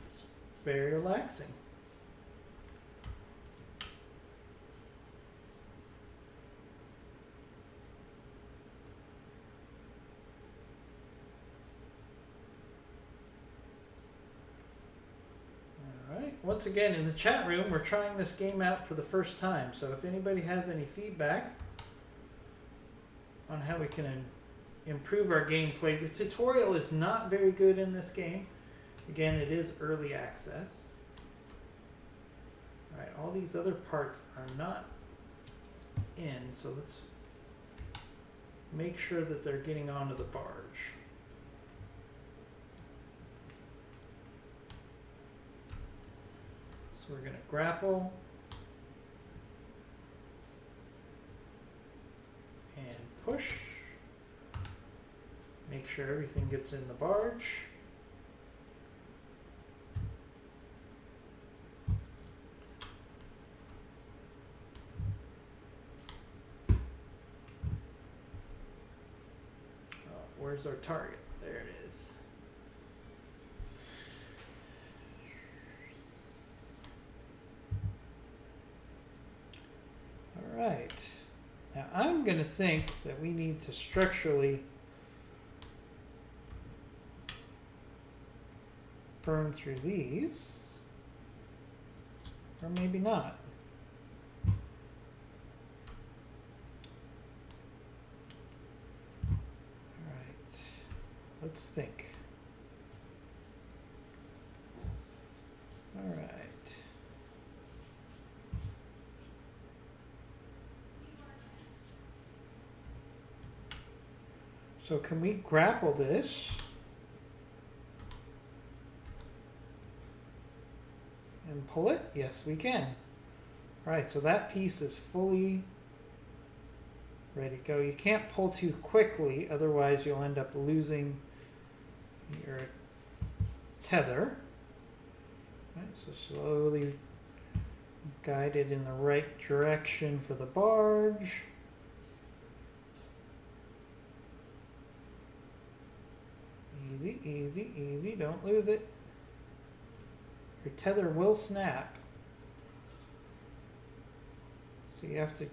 It's very relaxing. Once again, in the chat room, we're trying this game out for the first time. So if anybody has any feedback on how we can improve our gameplay, the tutorial is not very good in this game. Again, it is early access. All right, all these other parts are not in, so let's make sure that they're getting onto the barge. So we're going to grapple and push. Make sure everything gets in the barge. Where's our target? There it is. All right. Now I'm going to think that we need to structurally burn through these, or maybe not. Let's think. All right. So can we grapple this? And pull it? Yes, we can. All right, so that piece is fully ready to go. You can't pull too quickly, otherwise you'll end up losing your tether. Right, so slowly guide it in the right direction for the barge. Easy, easy, easy. Don't lose it. Your tether will snap. So you have to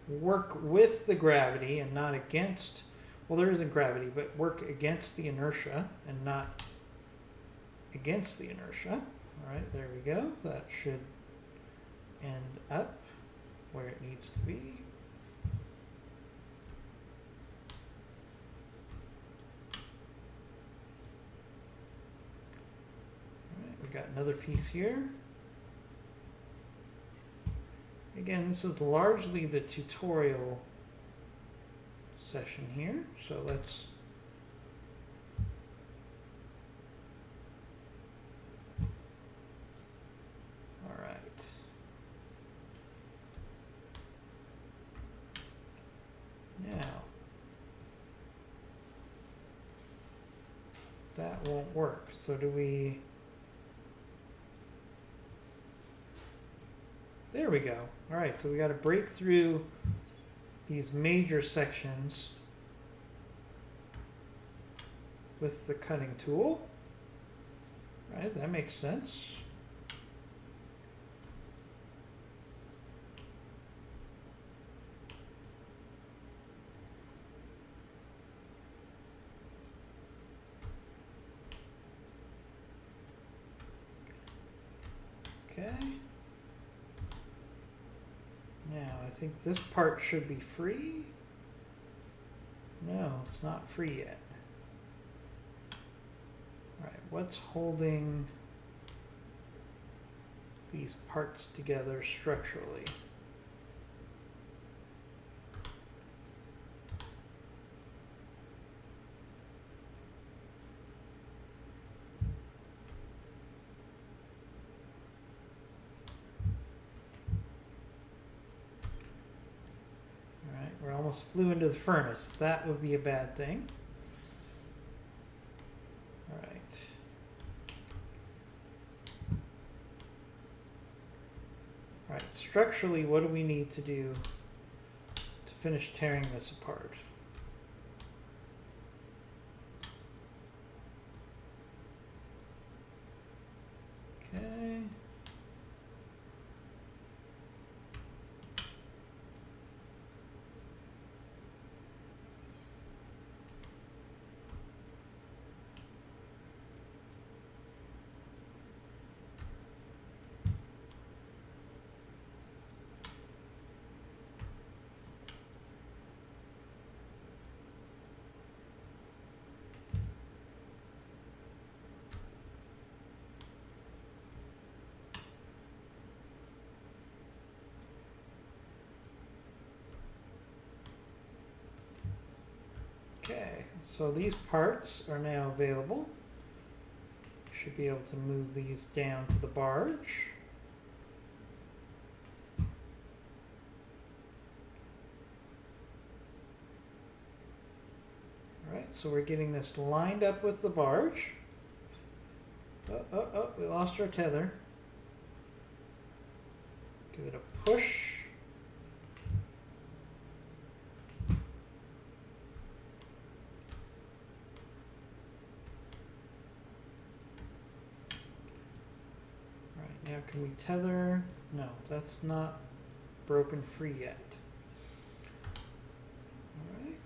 work with the gravity and not against. Well, there isn't gravity, but work against the inertia and not against the inertia. All right, there we go. That should end up where it needs to be. got another piece here. Again, this is largely the tutorial session here, so let's all right. Now that won't work. So do we? There we go. All right, so we got to break through these major sections with the cutting tool. Right, that makes sense. Okay. Now, I think this part should be free. No, it's not free yet. All right, what's holding these parts together structurally? We're almost flew into the furnace. That would be a bad thing. All right. All right, structurally, what do we need to do to finish tearing this apart? Okay. Okay, so these parts are now available. Should be able to move these down to the barge. All right, so we're getting this lined up with the barge. Oh, we lost our tether. Give it a push. Now can we tether? No, that's not broken free yet. All right.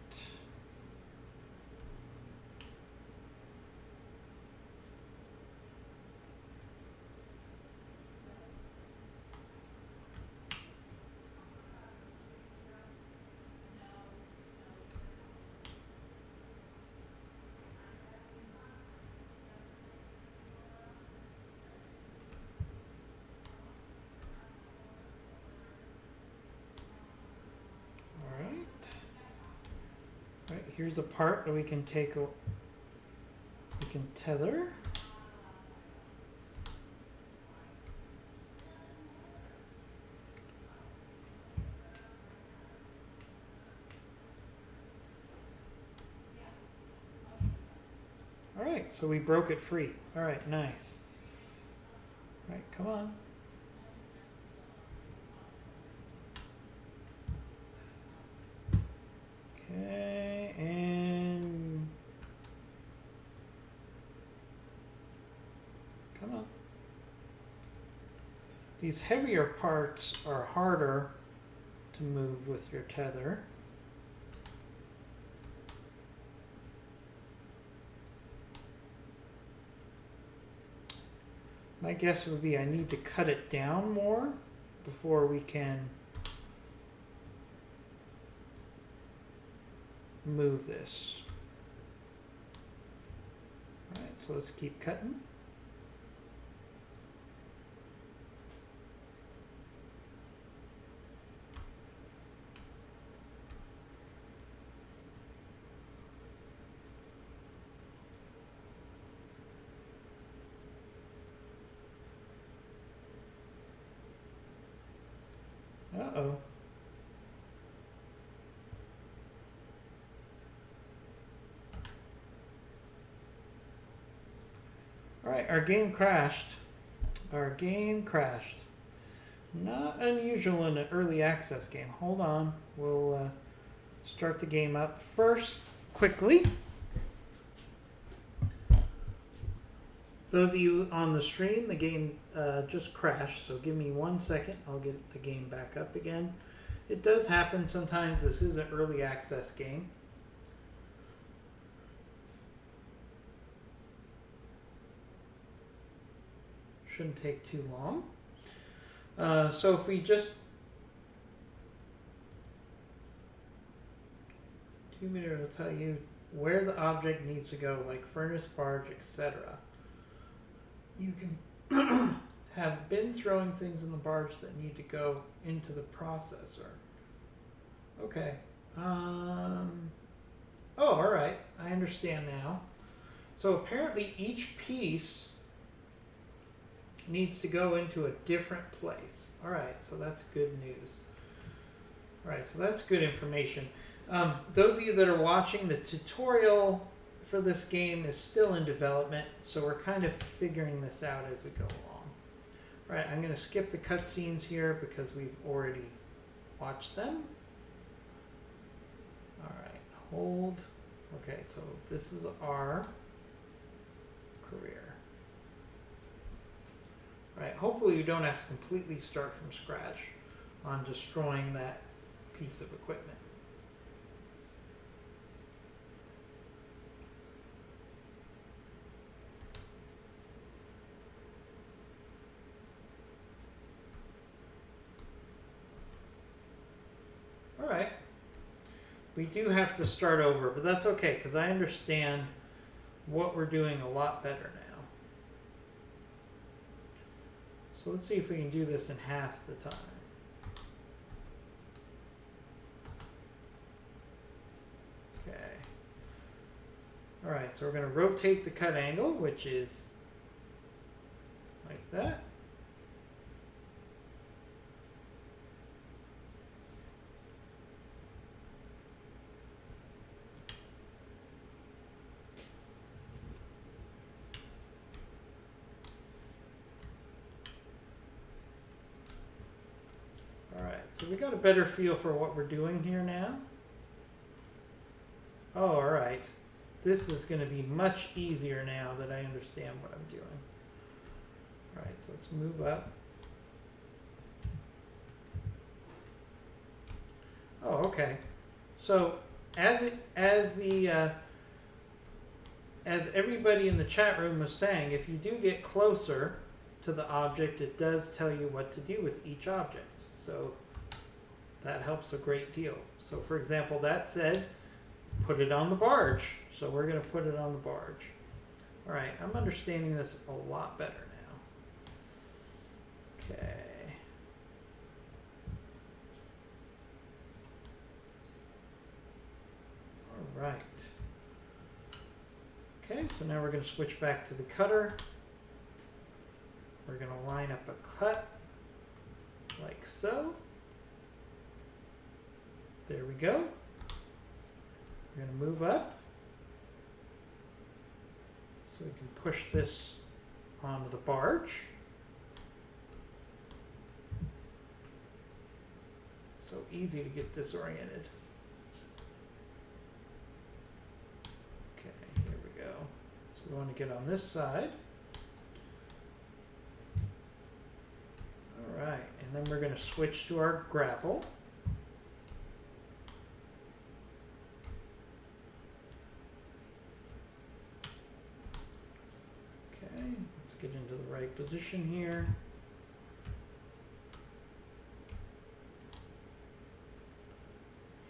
Right, here's a part that we can take, we can tether. All right, so we broke it free. All right, nice. All right, come on. Okay, and come on. These heavier parts are harder to move with your tether. My guess would be I need to cut it down more before we can move this. All right, so let's keep cutting. Uh-oh. All right, our game crashed. Our game crashed. Not unusual in an early access game. Hold on. We'll start the game up first, quickly. Those of you on the stream, the game just crashed, so give me 1 second. I'll get the game back up again. It does happen sometimes. This is an early access game. Shouldn't take too long. So if we just 2 minutes will tell you where the object needs to go, like furnace, barge, etc. You can have been throwing things in the barge that need to go into the processor. Okay. Oh, all right. I understand now. So apparently each piece needs to go into a different place. All right, so that's good news. All right, so that's good information. Those of you that are watching, the tutorial for this game is still in development, so we're kind of figuring this out as we go along. All right, I'm going to skip the cutscenes here because we've already watched them. All right, hold. Okay, so this is our career. All right, hopefully you don't have to completely start from scratch on destroying that piece of equipment. All right. We do have to start over, but that's okay because I understand what we're doing a lot better now. So let's see if we can do this in half the time. Okay. All right, so we're going to rotate the cut angle, which is like that. So we got a better feel for what we're doing here now. Oh, all right. This is going to be much easier now that I understand what I'm doing. All right, so let's move up. Oh, okay. So as everybody in the chat room was saying, if you do get closer to the object, it does tell you what to do with each object. So that helps a great deal. So for example, that said, put it on the barge. So we're going to put it on the barge. All right, I'm understanding this a lot better now. Okay. All right. Okay, so now we're going to switch back to the cutter. We're going to line up a cut like so. There we go. We're going to move up so we can push this onto the barge. So easy to get disoriented. Okay, here we go. So we want to get on this side. All right, and then we're going to switch to our grapple. Let's get into the right position here.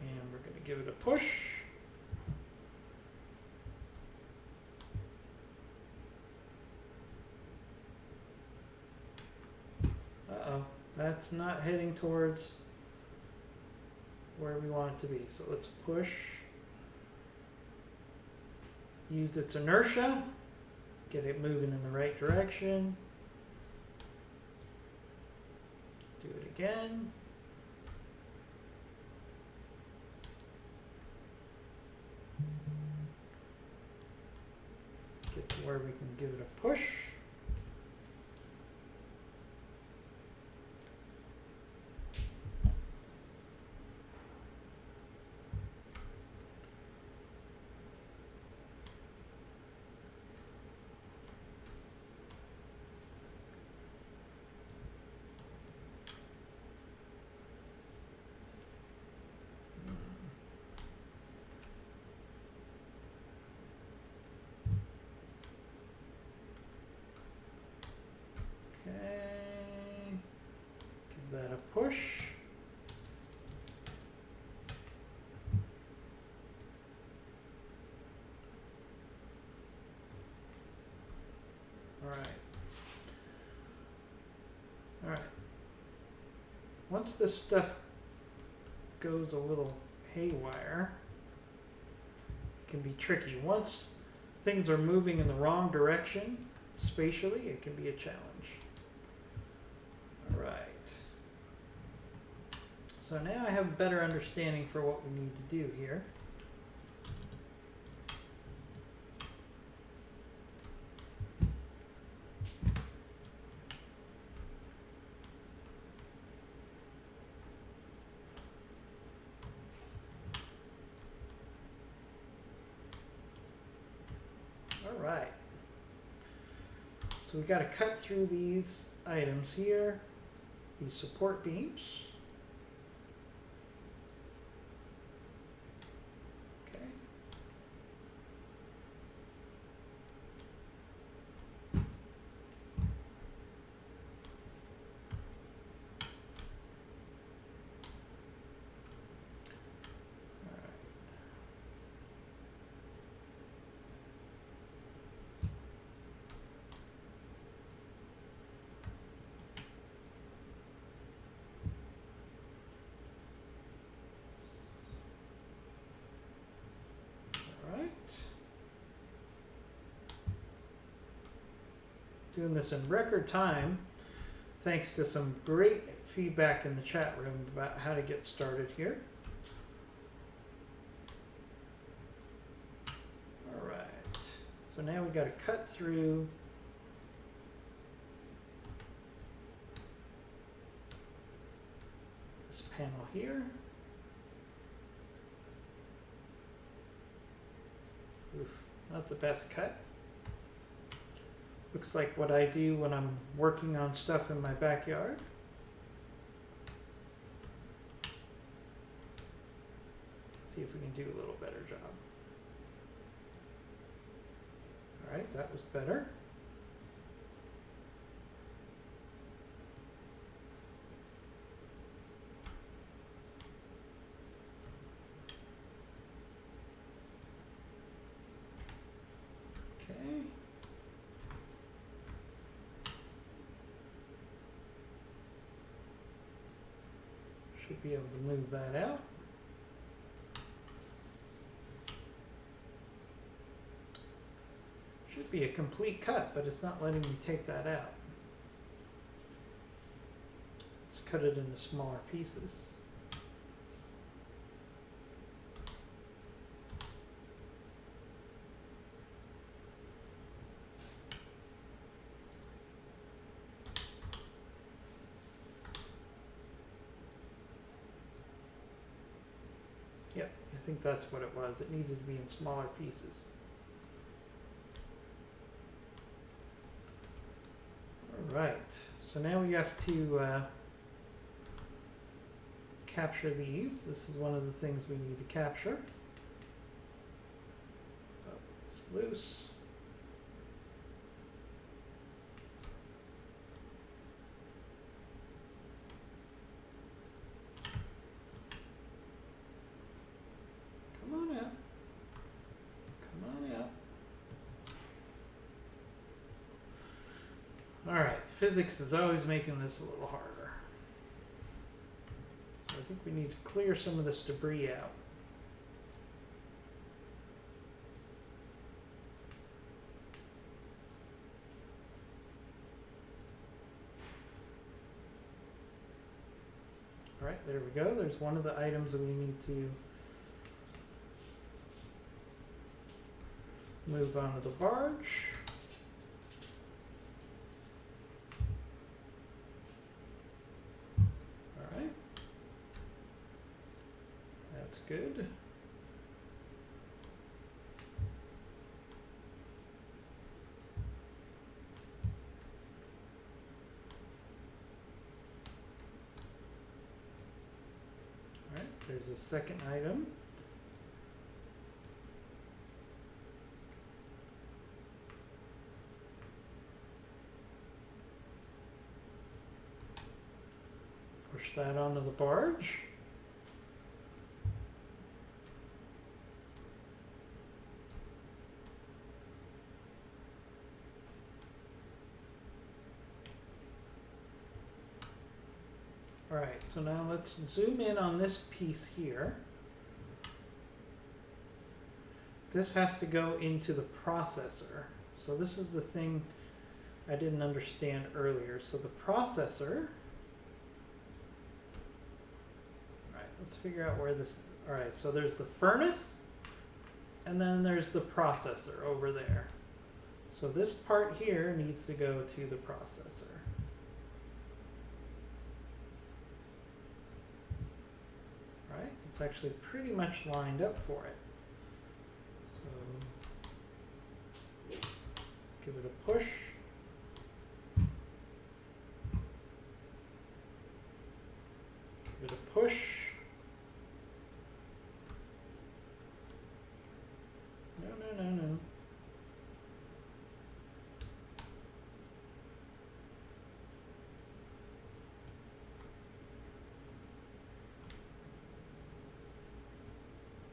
And we're going to give it a push. Uh-oh, that's not heading towards where we want it to be. So let's push. Use its inertia. Get it moving in the right direction. Do it again. where we can give it a push. That a push. All right. All right. Once this stuff goes a little haywire, it can be tricky. Once things are moving in the wrong direction spatially, it can be a challenge. All right. So now I have a better understanding for what we need to do here. All right. So we got to cut through these items here, these support beams. Doing this in record time, thanks to some great feedback in the chat room about how to get started here. All right, so now we got to cut through this panel here. Oof, not the best cut. Looks like what I do when I'm working on stuff in my backyard. See if we can do a little better job. All right, that was better. Okay. Should be able to move that out. Should be a complete cut, but it's not letting me take that out. Let's cut it into smaller pieces. Yep, I think that's what it was. It needed to be in smaller pieces. All right, so now we have to capture these. This is one of the things we need to capture. Oh, it's loose. Alright, physics is always making this a little harder. So I think we need to clear some of this debris out. Alright, there we go. There's one of the items that we need to move onto the barge. good. All right, there's a second item. Push that onto the barge. All right, so now let's zoom in on this piece here. This has to go into the processor. So this is the thing I didn't understand earlier. So the processor, all right, let's figure out where this, all right, so there's the furnace and then there's the processor over there. So this part here needs to go to the processor. Right? It's actually pretty much lined up for it. So give it a push. Give it a push. No.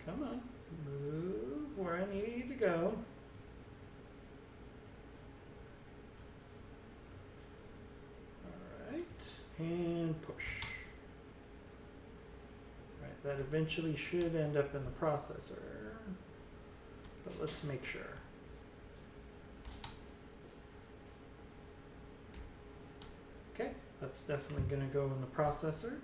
Come on, move where I need you to go. All right, and push. All right, that eventually should end up in the processor, but let's make sure. Okay, that's definitely going to go in the processor.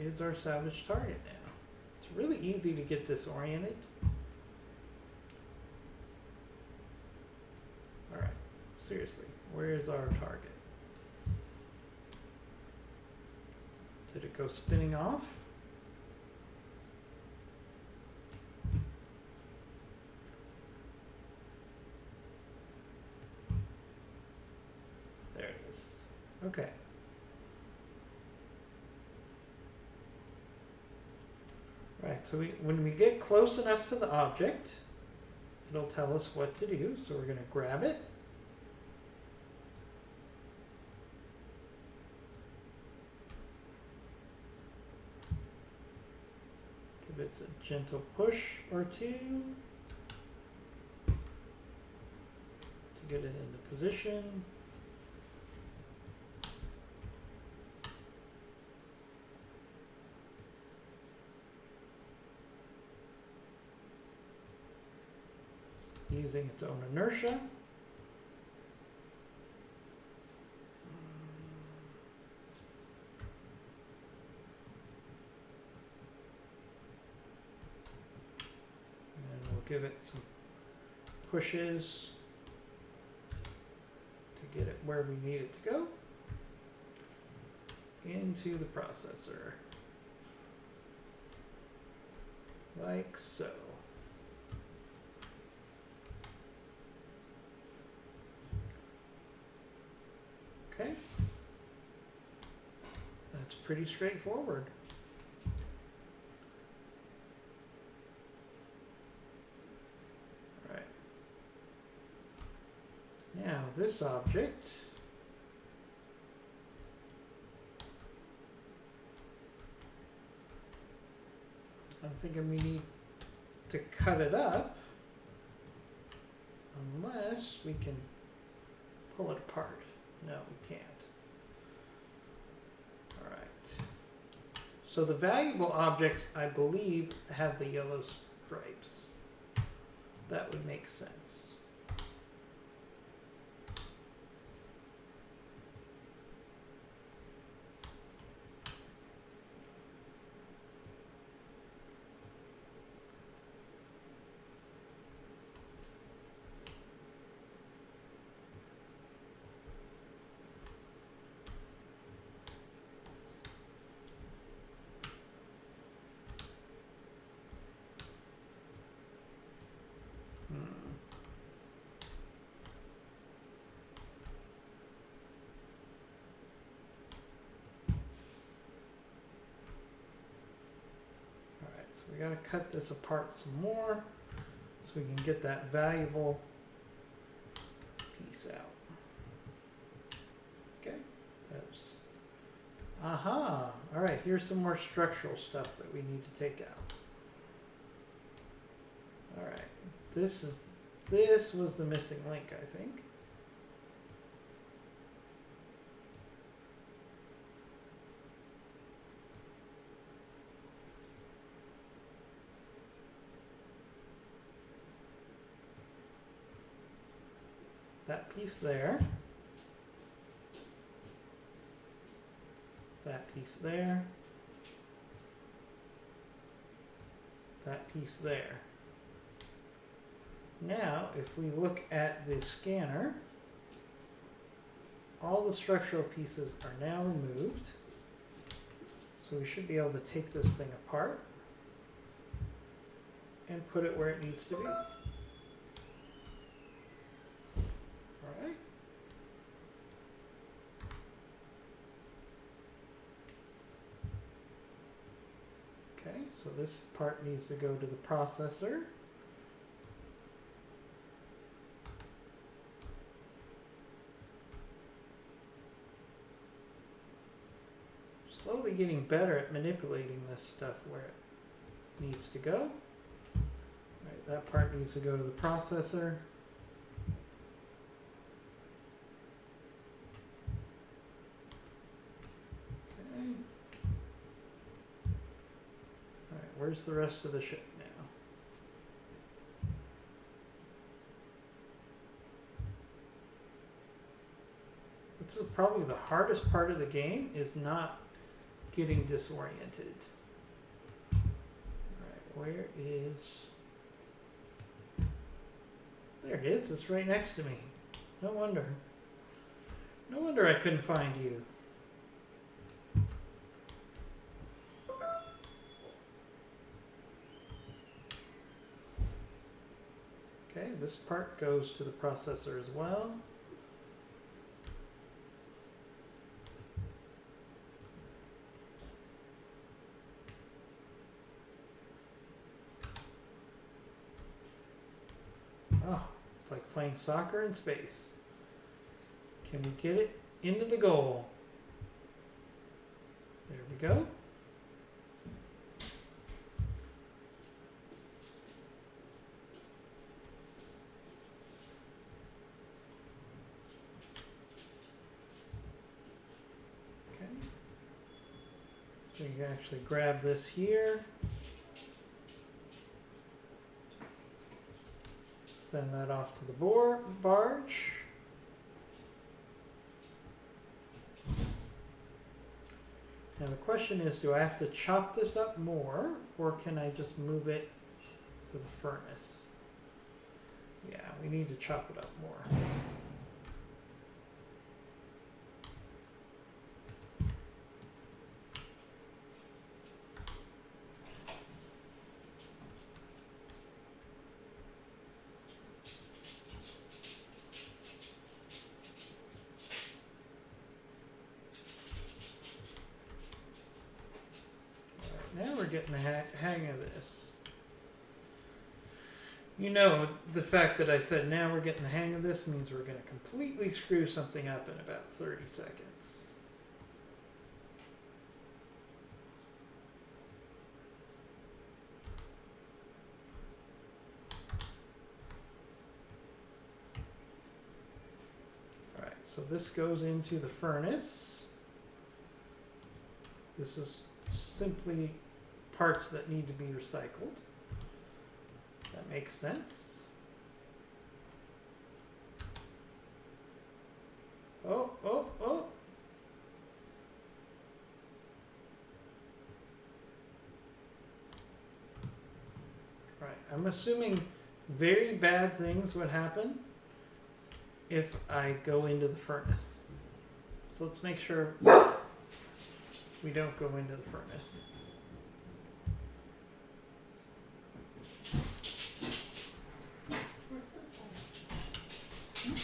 Is our salvage target now. It's really easy to get disoriented. All right, seriously, where is our target? Did it go spinning off? There it is. Okay. Right, so when we get close enough to the object, it'll tell us what to do. So we're going to grab it. Give it a gentle push or two to get it into position. Using its own inertia. And we'll give it some pushes to get it where we need it to go. Into the processor. Like so. Okay, that's pretty straightforward. All right. Now this object, I'm thinking we need to cut it up unless we can pull it apart. No, we can't. All right. So the valuable objects, I believe, have the yellow stripes. That would make sense. we got to cut this apart some more so we can get that valuable piece out. Okay, that's, aha, all right, here's some more structural stuff that we need to take out. All right, this was the missing link, I think. That piece there. That piece there. That piece there. Now, if we look at the scanner, all the structural pieces are now removed. So we should be able to take this thing apart and put it where it needs to be. Alright. Okay, so this part needs to go to the processor. Slowly getting better at manipulating this stuff where it needs to go. Right, that part needs to go to the processor. Okay. Alright, where's the rest of the ship now? This is probably the hardest part of the game, is not getting disoriented. Alright, where is... There it is, it's right next to me. No wonder. No wonder I couldn't find you. Okay, this part goes to the processor as well. Oh, it's like playing soccer in space. Can we get it into the goal? There we go. Okay. So you can actually grab this here. Send that off to the barge. Now the question is, do I have to chop this up more, or can I just move it to the furnace? Yeah, we need to chop it up more. Now we're getting the hang of this. You know, the fact that I said now we're getting the hang of this means we're going to completely screw something up in about 30 seconds. Alright, so this goes into the furnace. This is simply parts that need to be recycled. That makes sense. Oh, oh, oh. Right, I'm assuming very bad things would happen if I go into the furnace. So let's make sure we don't go into the furnace. Where's this one?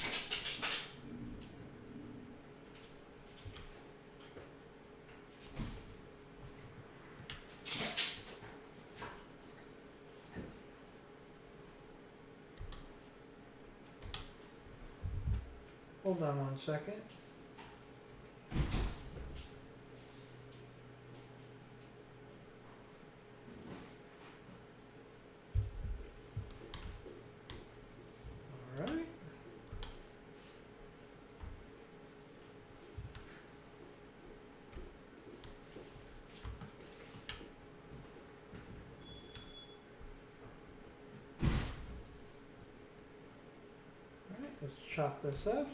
Hold on one second. All right. Let's chop this up.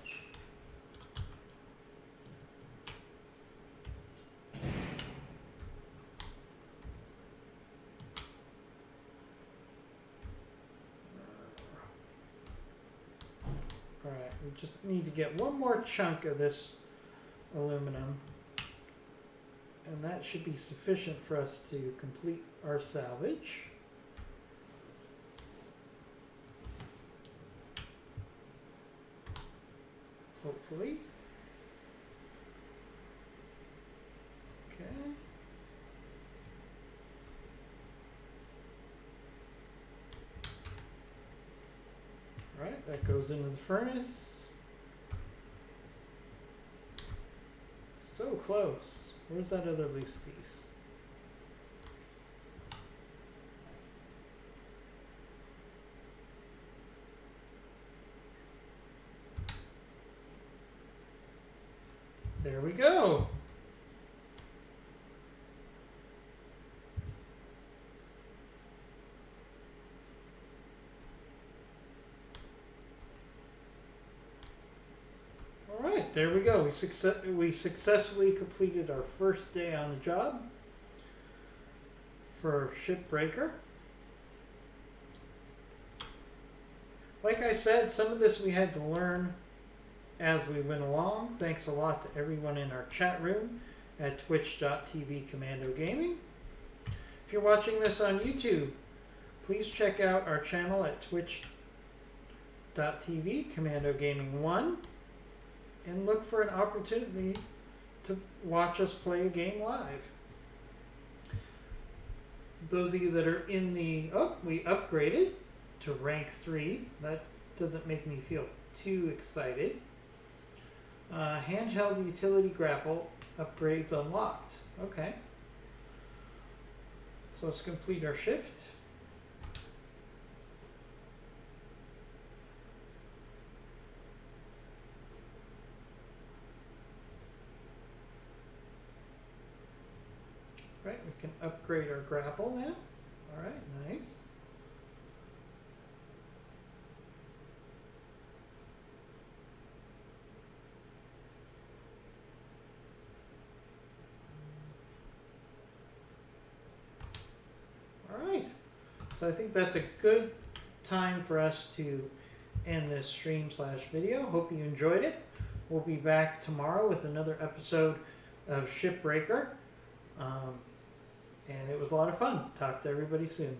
Alright, we just need to get one more chunk of this aluminum, and that should be sufficient for us to complete our salvage. Hopefully. Okay. Alright, that goes into the furnace. So close. Where's that other loose piece? There we go. All right, there we go. We successfully completed our first day on the job for Shipbreaker. Like I said, some of this we had to learn as we went along. Thanks a lot to everyone in our chat room at twitch.tv Commando Gaming. If you're watching this on YouTube, please check out our channel at twitch.tv Commando Gaming 1 and look for an opportunity to watch us play a game live. Those of you that are in the... Oh, we upgraded to rank 3. That doesn't make me feel too excited. Handheld utility grapple upgrades unlocked. Okay. So let's complete our shift. Right, we can upgrade our grapple now. Alright, nice. Alright, so I think that's a good time for us to end this stream/video. Hope you enjoyed it. We'll be back tomorrow with another episode of Shipbreaker. And it was a lot of fun. Talk to everybody soon.